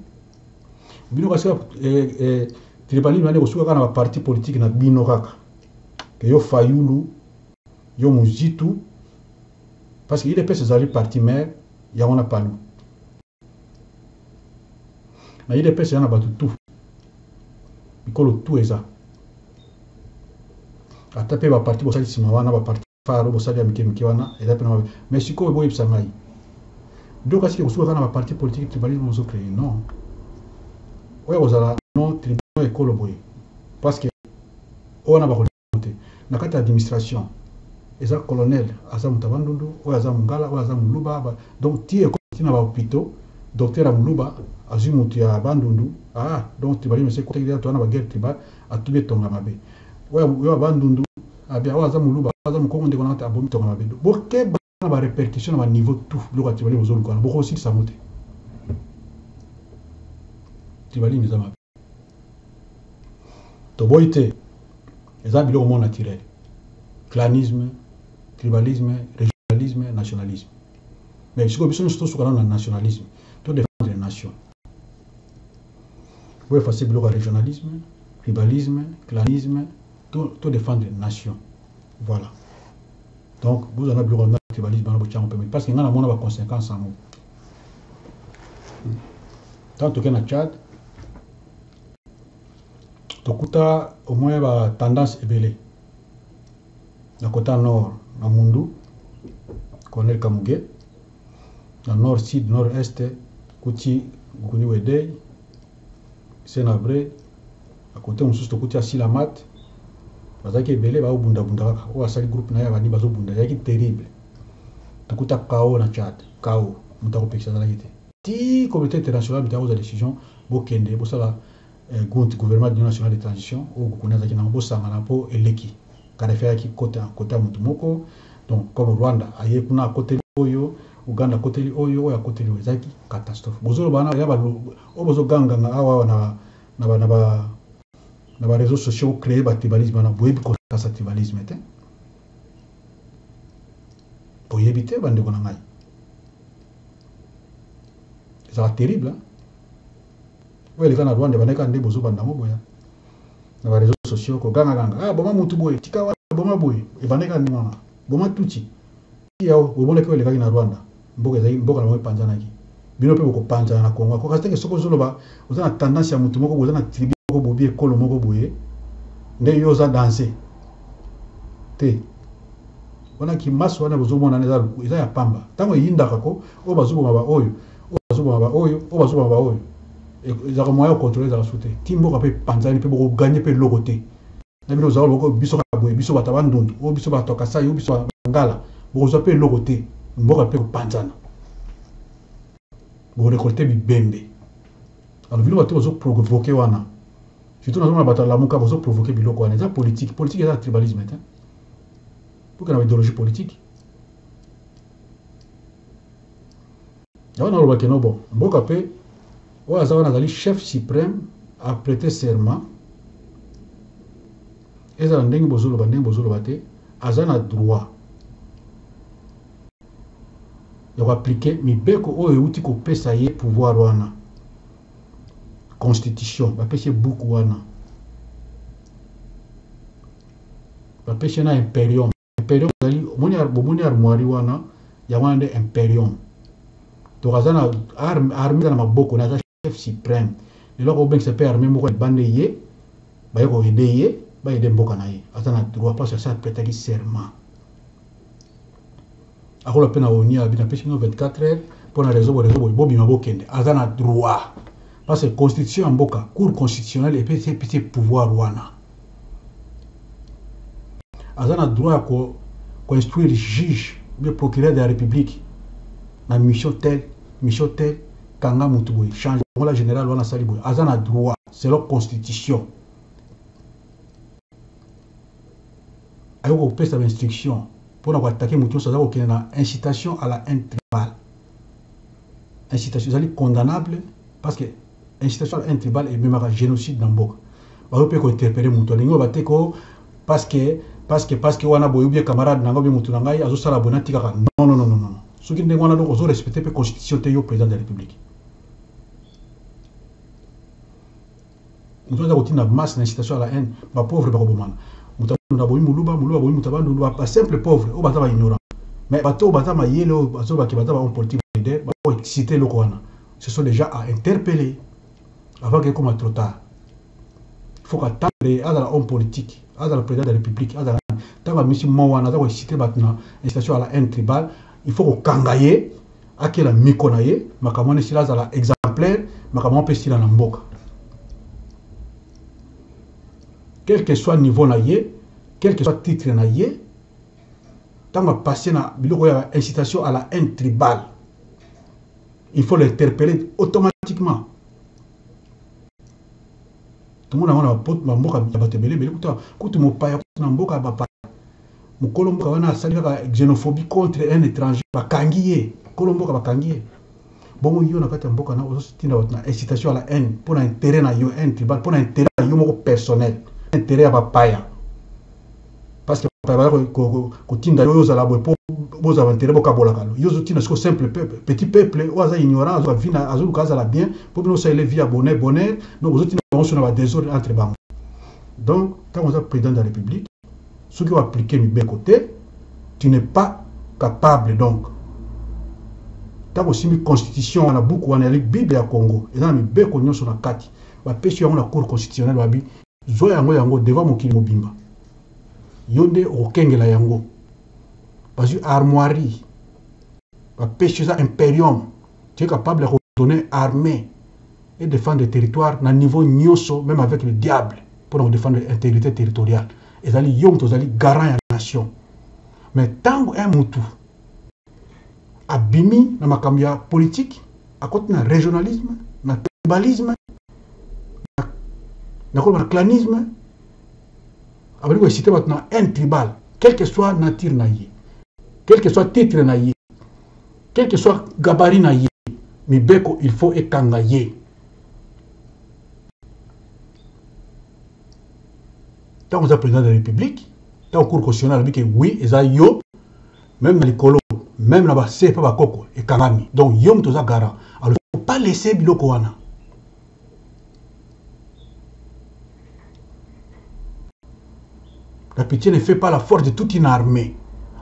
bino parce que tribalisme ane kosuka kana ba parti politique na bino kaka ke yo Fayulu yo Muzitu parce que il est peut ezali parti maire ya wana palu na il est peut yana batu tout bikolo tout eza ata pe ba parti bosali sima wana ba parti faro bosali ya mike wana eza pe na mais siko boye bisangai donc asi kosuka kana ba parti politique tribalisme ozo créer non oya kozala non tribunal ekolo boye parce que ona ba kote na kati administration eza colonel aza mutabandundu oya aza mungala oya aza muluba donc tie ko tina ba hôpitaux docteur Amuluba azui mutu ya bandundu donc tribalisme c'est côté ya tona ba guerre tribal atube tonga mabe oya bandundu abia oya aza muluba aza mukongo ndeko na ta abomi tonga mabe boke ba répercussion na niveau tout lo tribalisme zo lukana boko aussi ça monte tribalisme eza mabe to boite eza biloko mo naturel clanisme tribalisme régionalisme nationalisme mais ce que nous sommes sur le nationalisme tout défendre les nations vous effacer le régionalisme tribalisme clanisme tout défendre les nations voilà donc vous en avez le tribalisme parce qu'il y a des conséquences en nous tant que na Tchad tokuta au moins la tendance ebele na côté nord na Mundu Colonel Kamuge na nord sud nord est kuti Gukuni Wedei Senabre à côté mususu tokuti Asilamat bazaki ebele ba bunda kaka o asali groupe na ya bani bazo bunda yaki terrible tokuta Kao na Tchad Kao mutako pekisa la yite ti communauté internationale mutako za décision bokende bosala gouvernement d'union nationale de transition au Gukuni zaki na bosanga na po eleki Kadhafi qui côté mutu moko donc comme Rwanda aye kuna côté oyo Uganda côté oyo ya côté ezaki catastrophe bozolo bana ya ba obozo ganga awa na ba réseaux sociaux créer ba tribalisme na boyebi ko sa tribalisme te boyebi te bande ko na ngai c'est terrible ouais les kana Rwanda baneka nde bozo banda mo boya na ba réseaux sociaux ko ganga boma mutu boye tika wa boma boye ebaneka ni mwana boma tuti yao bobole ko lekaki na Rwanda mboka ezali mboka na panza naki bino pe boko panza na Congo ko kasi ke soko zoloba ozana tendance ya mutu moko ozana tribu ko bobi ekolo moko boye nde yo za danser te wana ki maso wana bozo mona eza ya pamba tango yinda kako o bazubo maba oyo o bazubo maba oyo ezaka moyen de contrôler la sauté timbo ka pe panzani pe boko gagner pe lokote na bino za boko biso ka boye biso batabandundu o biso batoka sai o biso ngala boko za pe lokote mboka pe panzana boko récolter bibembe alors bino bato bozo provoquer wana surtout na zona batala muka bozo provoquer biloko wana eza politique eza tribalisme hein pour que idéologie politique yawana lo bakeno bon mboka pe oyo aza wana azali chef suprême a prêté serment ezala ndenge bozoloba te aza na droit ya koaplike mibeko oyo euti kopesa ye pouvoir wana constitution bapesi buku wana bapesi na imperium ezali bomoni armoire wana ya wana nde imperium donc aza na arme eza na maboko na aza chef suprême lelo kobengisa pe arme moko ebande ye baye koyede ye bayede mboka na ye aza na droit parce que asa apretaki serment akola pe na oni abi na pesi bino 24 heures mpona réseau boye bobima bokende aza na droit parce que constitution ya mboka cour constitutionnelle epesi pouvoir wana aza na droit ya koinstruire juge ou procureur de la république na mission tel kanga mutu boye change la général wana sali boye aza na droit selon constitution ayo kopesa instruction pour attaquer mutu ça za na incitation à la haine tribale incitation ezali condamnable parce que incitation à la haine tribale et même génocide dans mboka ba peut ko interpeller mutu lingo bateko parce que wana boye bien camarade nango bi mutu ngai azo sala bonati kaka non ce qui ndenge wana donc ozo respecter pe constitution te yo président de la république Nous avons une masse d'incitation à la haine. Ma pauvre, pas bomana. Nous avons un simple pauvre, au bâtard ignorant. Mais bateau bâtard yélo, bateau qui bâtard en politique leader, citer le Kouana. Ce sont déjà à interpeller avant que comme trop tard. Il faut qu'attendre à l'homme politique, à le président de la République, à la tant que monsieur Mouana, à citer maintenant incitation à la haine tribale, il faut qu'on kangaye, à qui la mikonaye, ma kamone sila à la exemplaire, ma kamone peut sila n'amboka. Quel que soit le niveau naïe, quel que soit le titre naïe, tant que passer na incitation à la haine tribale, il faut l'interpeller automatiquement. Tout le monde a un pote, ma mboka batebele, mais écoute, mon paya, mon mboka bapa, mon colombo a une xénophobie contre un étranger, bakangiye, colombo a bakangiye. Bon, il y a un mboka na aussi une incitation à la haine pour un intérêt na yo, haine tribale, pour un intérêt na yo personnel, intérêt à bapaya. Parce que quand tu as la pour vous avez intérêt à la yo tina ce simple peuple, petit peuple, ou à ignorant, à vivre à zone casa la bien, pour nous ça vie à bonheur, donc vous êtes dans désordre entre bancs. Donc, quand vous êtes président de la République, ceux qui ont appliqué mes côté, tu n'es pas capable donc. Tant aussi une constitution, on a beaucoup, on a la Bible à Congo, et dans mes belles cognos sur la carte, la pêche on a cour constitutionnelle, wabi, zoyango devant mon kilo bimba. Yonde au kengela yango. Parce que armoirie, la pêche ça impérium, tu es capable de retourner armée et défendre le territoire à un niveau nyoso, même avec le diable, pour défendre l'intégrité territoriale. Et ça li yom to zali garant à la nation. Mais tant un moutou abimi na makambia politique, à côté na régionalisme, na tribalisme, na clanisme, avec le cité maintenant un tribal, quel que soit nature naïe, quel que soit titre naïe, quel que soit gabarit naïe, mais beko il faut ékangaye. Tant que vous êtes président de la République, tant que vous constitutionnel, oui, et ça yo, même dans les colos, même là-bas, c'est pas coco et kangami. Donc, yom toza garant. Alors, il ne faut pas laisser biloko wana. La pitié ne fait pas la force de toute une armée.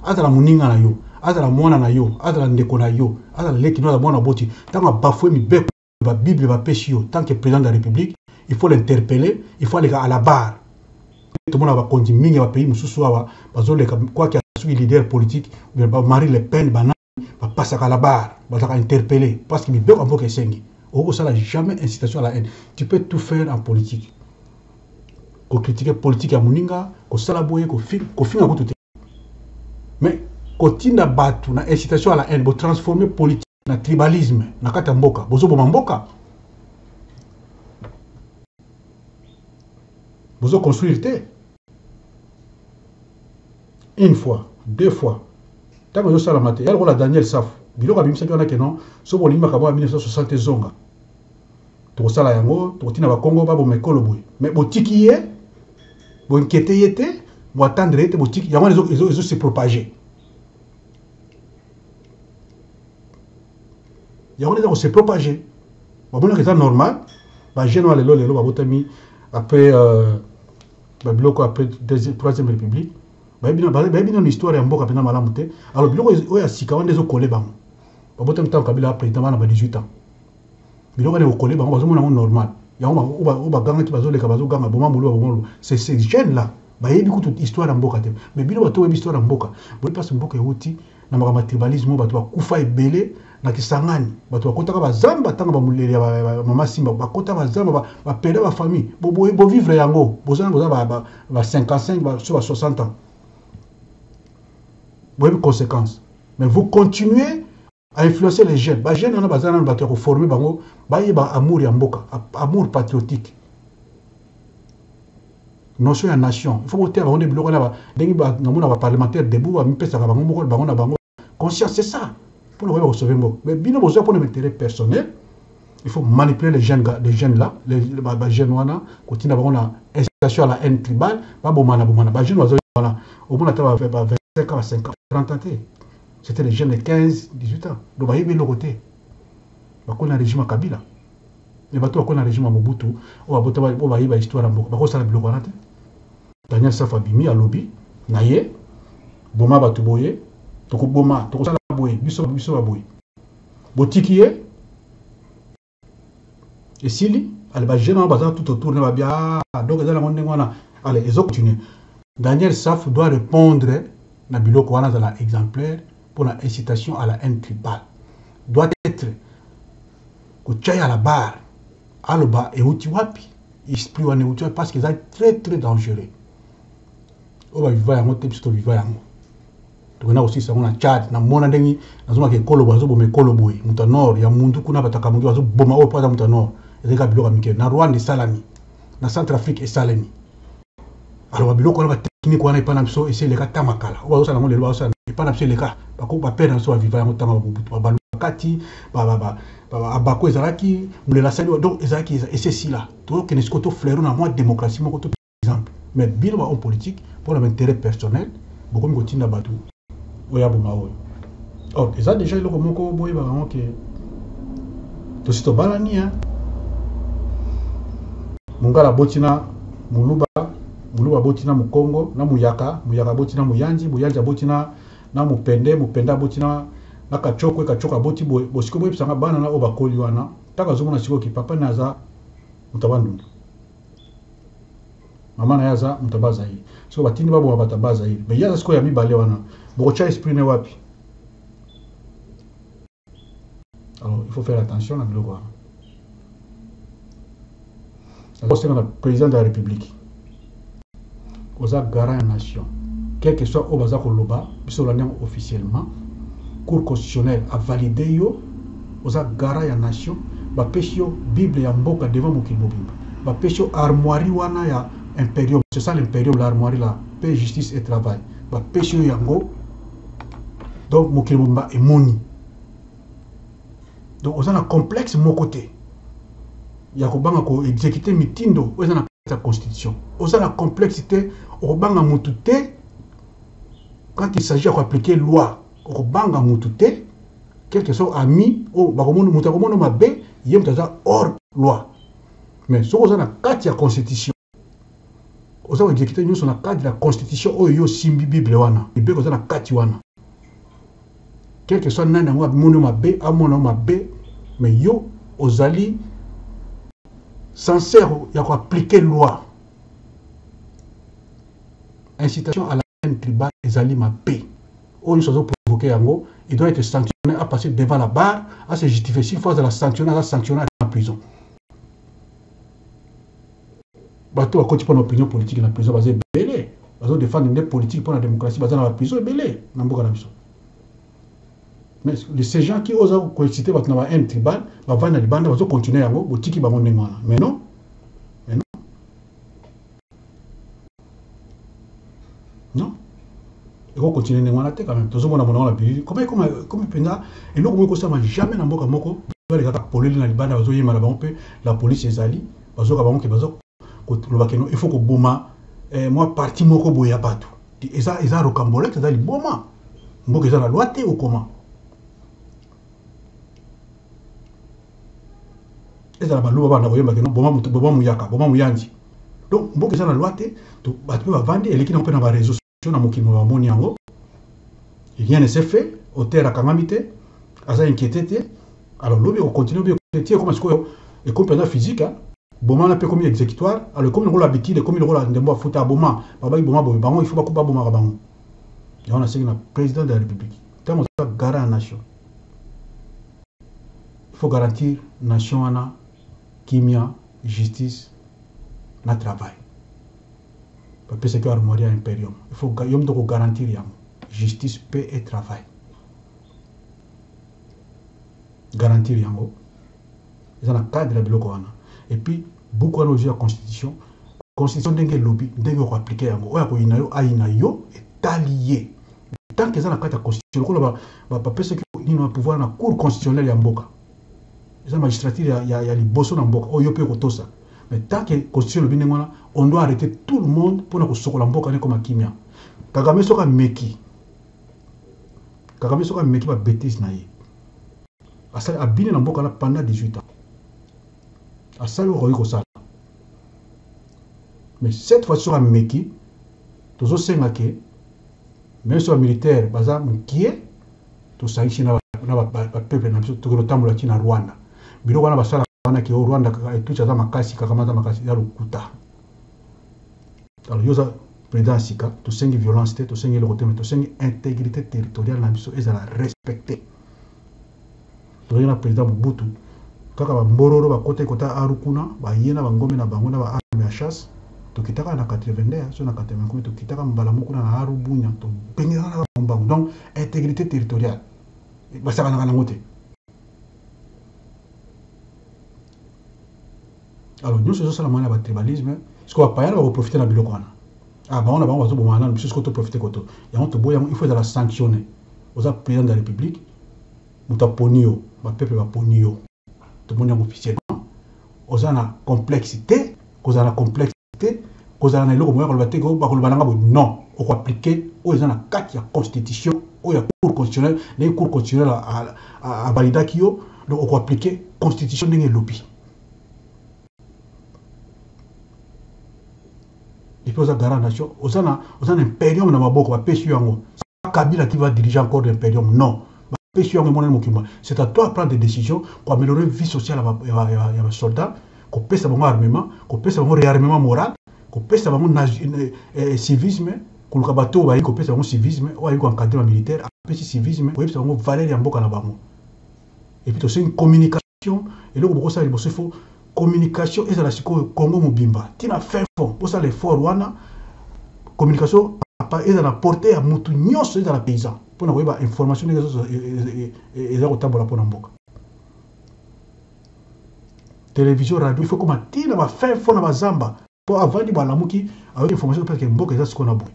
Adala muninga na yo, adala mwana na yo, adala ndeko na yo, adala leki no da mwana boti. Tant que bafoué mi beko, la Bible va pêcher yo, tant que président de la République, il faut l'interpeller, il faut aller à la barre. Tout le monde va continuer à pays mususuawa, quoi qu'il y ait leader politique, Marie Le Pen, va passer à la barre, va interpeller, parce qu'il y a un peu de sengi. Au ça n'a jamais incitation à la haine. Tu peux tout faire en politique. Qu'on critique politique à Mouninga, qu'on salaboye, qu'on finit à tout. Mais quand tu as battu une incitation à la haine, vous transformer politique en tribalisme, dans Katamboka, vous avez Mamboka. Vous avez construit une fois, deux fois. Tant que vous avez la il y a Daniel Saf. Il y a que non, ce que vous avez 1960 zonga. Tu as la yango, tu as Congo, tu as Koloboy. Mais vous tiki vous inquiétez, vous attendrez, vous tiki, il y a les autres se propager. Il y a les autres se propager. Vous avez c'est normal. Les gens après après Troisième République. Il y a une histoire en Boka Malamute. Alors, il y a des gens qui ont collé. Il y a temps Kabila après 18 ans. Il y a des collés, c'est normal. Il y a des ces jeunes-là. Il y a beaucoup d'histoires en Boka. Mais il y a une histoire en Boka. Il y a une Boka qui est un tribalisme, il y a Kufa et Belé, il y a Kisangani. Il y a Kota Zamba, il y a Mama Simba, il y a Kota Zamba, il y a Père de famille. Il vivre yango. Il y a 55, 60 ans. Vous avez des conséquences. Mais vous continuez à influencer les jeunes. Les jeunes, on a formé amour et amour patriotique. Notion de nation. Il faut voter avant de bloquer les parlementaires debout, conscience, c'est ça. Pour le sauver. Mais bien pour l'intérêt personnel, il faut manipuler les jeunes là, les jeunes wana, continuer à avoir une incitation à la haine tribale, pas bomana. Les jeunes au moins 25 ans, 50 ans, 30 ans. C'était les jeunes de 15, 18 ans. Donc, il y a le côté. Il y a un régime à Kabila. mais bato bakona régime ya Mobutu oyo babota oyo bayeba histoire ya mboka bakosala biloko wana te. Daniel Safa bimi alobi na ye boma bato boye tokoboma tokosala boye biso baboye botiki ye esili ale bagene wana baza tout autour ne babia donc eza nango ndenge wana ale ezocontinue. Daniel Saf doit répondre na biloko wana azala exemplaire pour la incitation à la haine tribale doit être kotia à la barre aloba euti wapi esprit wana euti wapi parce que eza très très dangereux oyo baviva yango te biso toviva yango tokenda kosisa yango na Tchad na mona ndenge nazomaka ekolo boye azoboma ekolo boye moto ya nord ya mundu kuna bataka mongi bazoboma oyo mpo aza moto ya nord ezalika biloko ya mike na Rwanda esalami na Centrafrique esalami aloba biloko wana bateknike wana epa na biso esi eleka ta makala oyo bazosala yango lelo bazosala epa na biso eleka bapere na biso baviva yango ntango babalukati abako ezalaki mulela sali donc ezalaki esi esila tokende sikoyo toflero na mwa démocratie moko to exemple mais bino bahomme politique pour l'intérêt personnel bokomi kotinda bato oyo aboma oyo or eza déjà eloko moko boyebaka yango ke tosi tobalani mongala botina muluba botina mukongo na muyaka botina muyanji abotina na mupende abotina na kachoko aboti bosiko boyebisanga bana na oyo bakoli wana taka azomona sikoyo ki papa na aza mutaba ndundu mama na ye aza mutaba zaire siko batindi baboma bato ba zaire mais ye aza sikoyo ya mibale wana bokotya esprit ne wapi. Alors il faut faire attention na biloko wana azosenga na président de la république oza garant ya nation quel que soit oyo baza koloba biso olandi yango officiellement cour constitutionnelle a validé yo oza garant ya nation bapesi yo bible ya mboka devant mokili mobimba bapesi yo armoirie wana ya impérium c'est ça l'impérium l'armoirie là paix justice et travail bapesi yo yango donc mokili mobimba emoni donc oza na complexe moko te ya kobanga ko exécuter mitindo oyo eza na la constitution oza na complexité okobanga mutu te quand il s'agit d'appliquer loi okobanga mutu te quel que soit ami o bakomono mutu akomono mabe ye mutu aza hors loi mais soki oza na kati ya constitution oza koexécuter nyonso na kati de la constitution oyo yo simbi bible wana libeko oza na kati wana quel que soit nani yango amono mabe amona mabe mais yo ozali sincère ya koappliquer loi incitation à la haine tribale ezali mabe oyo nyonso azoprovoke yango il doit être sanctionné à passer devant la barre à se justifier s'il faut la sanctionner en prison bato bakoti mpona opinion politique na prison baza ebele bazodefendre nde politique mpona démocratie baza na baprison ebele na mboka na biso mais ces gens qui osent coexciter bato na ba haine tribale bavandi na libanda bazocontinue yango botiki bango ndenge wana mais non il faut continuer ndenge wana te quand même tozomona monango na bilili comme mpenza eloko moko ekosama jamais na mboka moko balekaka polele na libanda bazoyema na bango mpe la police ezali bazoka bango ke bazoloba keno il faut koboma mwa parti moko boye ya bato eza rocambolete eza liboma mboka eza na loi te okoma ezala baloba bana koyemba keno boma muyaka boma muyanji donc mboka eza na loi te bato mpe bavandi eleki nango mpe na bareseau sociaux na mokili bamoni yango rien ne s'est fait auteur akangami te aza inquiété te alors lobi okontinue obi tie ekoma sikoyo ekomi mpenza physique boma wana mpe ekomi exécutoire alors ekomi lokola habitude ekomi lokola ndembo afuta aboma babaki boma boye bango il faut bakuba bomaka bango yango nasengi na président de la république ntango oza garant ya nation il faut garantir nation wana kimia justice na travail bapesa ki armoirie ya impérium il faut yo mto kogarantir yango justice paix et travail garantir yango eza na cadre ya biloko wana et puis buku wana ozwi ya constitution ndenge elobi ndenge okoaplike yango oyo akoyina yo ayina yo etali ye tant que eza na kati ya constitution lokola bapesa ki nino ya pouvoir na cour constitutionnelle ya mboka eza magistrature ya liboso na mboka oyo mpe kotosa mais tant que constitution lobi ndenge wana on doit arrêter tout le monde mpona kosokola mboka ne koma kimia Kagame soki ameki babétise na ye asali abini na mboka na pendant 18 ans asali oyo kosala. Mais cette fois sur ameki tozosenga ke même sur militaire baza mukie tosangi na peuple na biso tokotambola ti na Rwanda biloko wana basala wana ke Rwanda etucha za makasi kakamata makasi ya lokuta. Alors yoza président sika tosengi violence te tosengi le côté mais tosengi intégrité territoriale na biso ezala respecter. Toyena président Mobutu kaka ba mbororo ba kote kota arukuna ba yena ba ngome na bango na ba arme ya chasse tokitaka na 80 so na 80 tokitaka mbala moko na arubunya to bengela na mbango. Donc intégrité territoriale basaka na ngote. Alors nous sommes sur la tribalisme ce qu'on va pas y profiter na biloko wana. Ah bah on a besoin de bomana nous qu'on profiter koto. Ya on to boya il faut de la sanctionner. Aux président de la République muta ponio ba peuple ba ponio. To monia officiellement. Aux ana complexité, cause la complexité, cause la eloko moya ko lobate ko ba ko lobana ngabo non, on ko appliquer aux ana 4 ya constitution, au ya cour constitutionnelle, les cours constitutionnels à valida kio, donc on ko appliquer constitution ndenge lobi. Et puis, aux garants nation, aux un impérium dans ma boque, va pêcher yango. C'est pas Kabila qui va diriger encore l'impérium, non. Pêcher yango, c'est à toi de prendre des décisions pour améliorer la vie sociale à un soldat, qu'on pèse à mon armement, qu'on pèse à mon réarmement moral, qu'on pèse à mon civisme, qu'on le bateau, qu'on pèse à mon civisme, ou à un encadrement militaire, à pêcher civisme, qu'on pèse à mon valeur en boca là-bas. Et puis, c'est une communication, et là, on il faut communication est à la Congo Mobimba. Tina fait fond. Pour ça, l'effort, wana communication est à la portée à Moutou Nyos, est à la paysan. Pour avoir information, et là, au tableau pour Namboka. Télévision, radio, il faut comment Tina va faire fond à Zamba. Pour avoir dit, Balamouki, avec information, parce que Mboka, c'est ce qu'on a beau.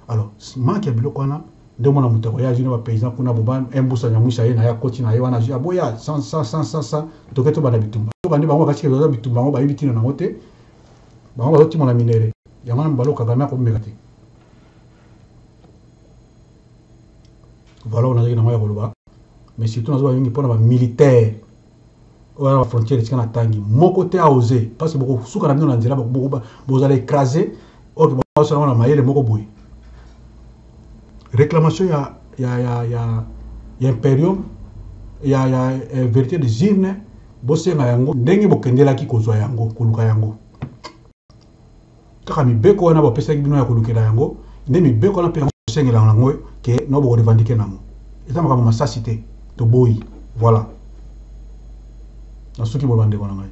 Alors, manque à Bilokwana, de mon amour, voyage, il y a paysan, pour Naboban, un boussan, Yamoussa, Naya, Kotina, Yawana, Aboya, sans, Toketo Banabitumba. Bandi bango kasi kezo bitumba bango bayibitina na ngote bango bazoti mona minere yamana mbalo kagame ko mbekate voilà on a dit na moya koloba mais surtout nazo yingi pona ba militaire wala frontière tikana tangi moko te a osé parce que beaucoup suka na bino na nzela beaucoup bozala écraser ok bazala na mayele moko boy réclamation ya imperium ya vérité des urnes bosenga yango ndenge bokendelaki kozwa yango koluka yango kaka mibeko wana bapesaki bino ya kolukela yango nde mibeko wana mpe yango bosengela yango ke no bokorevandike nango eza makambo masasi te toboyi voilà nasuki bolobandeko na ngai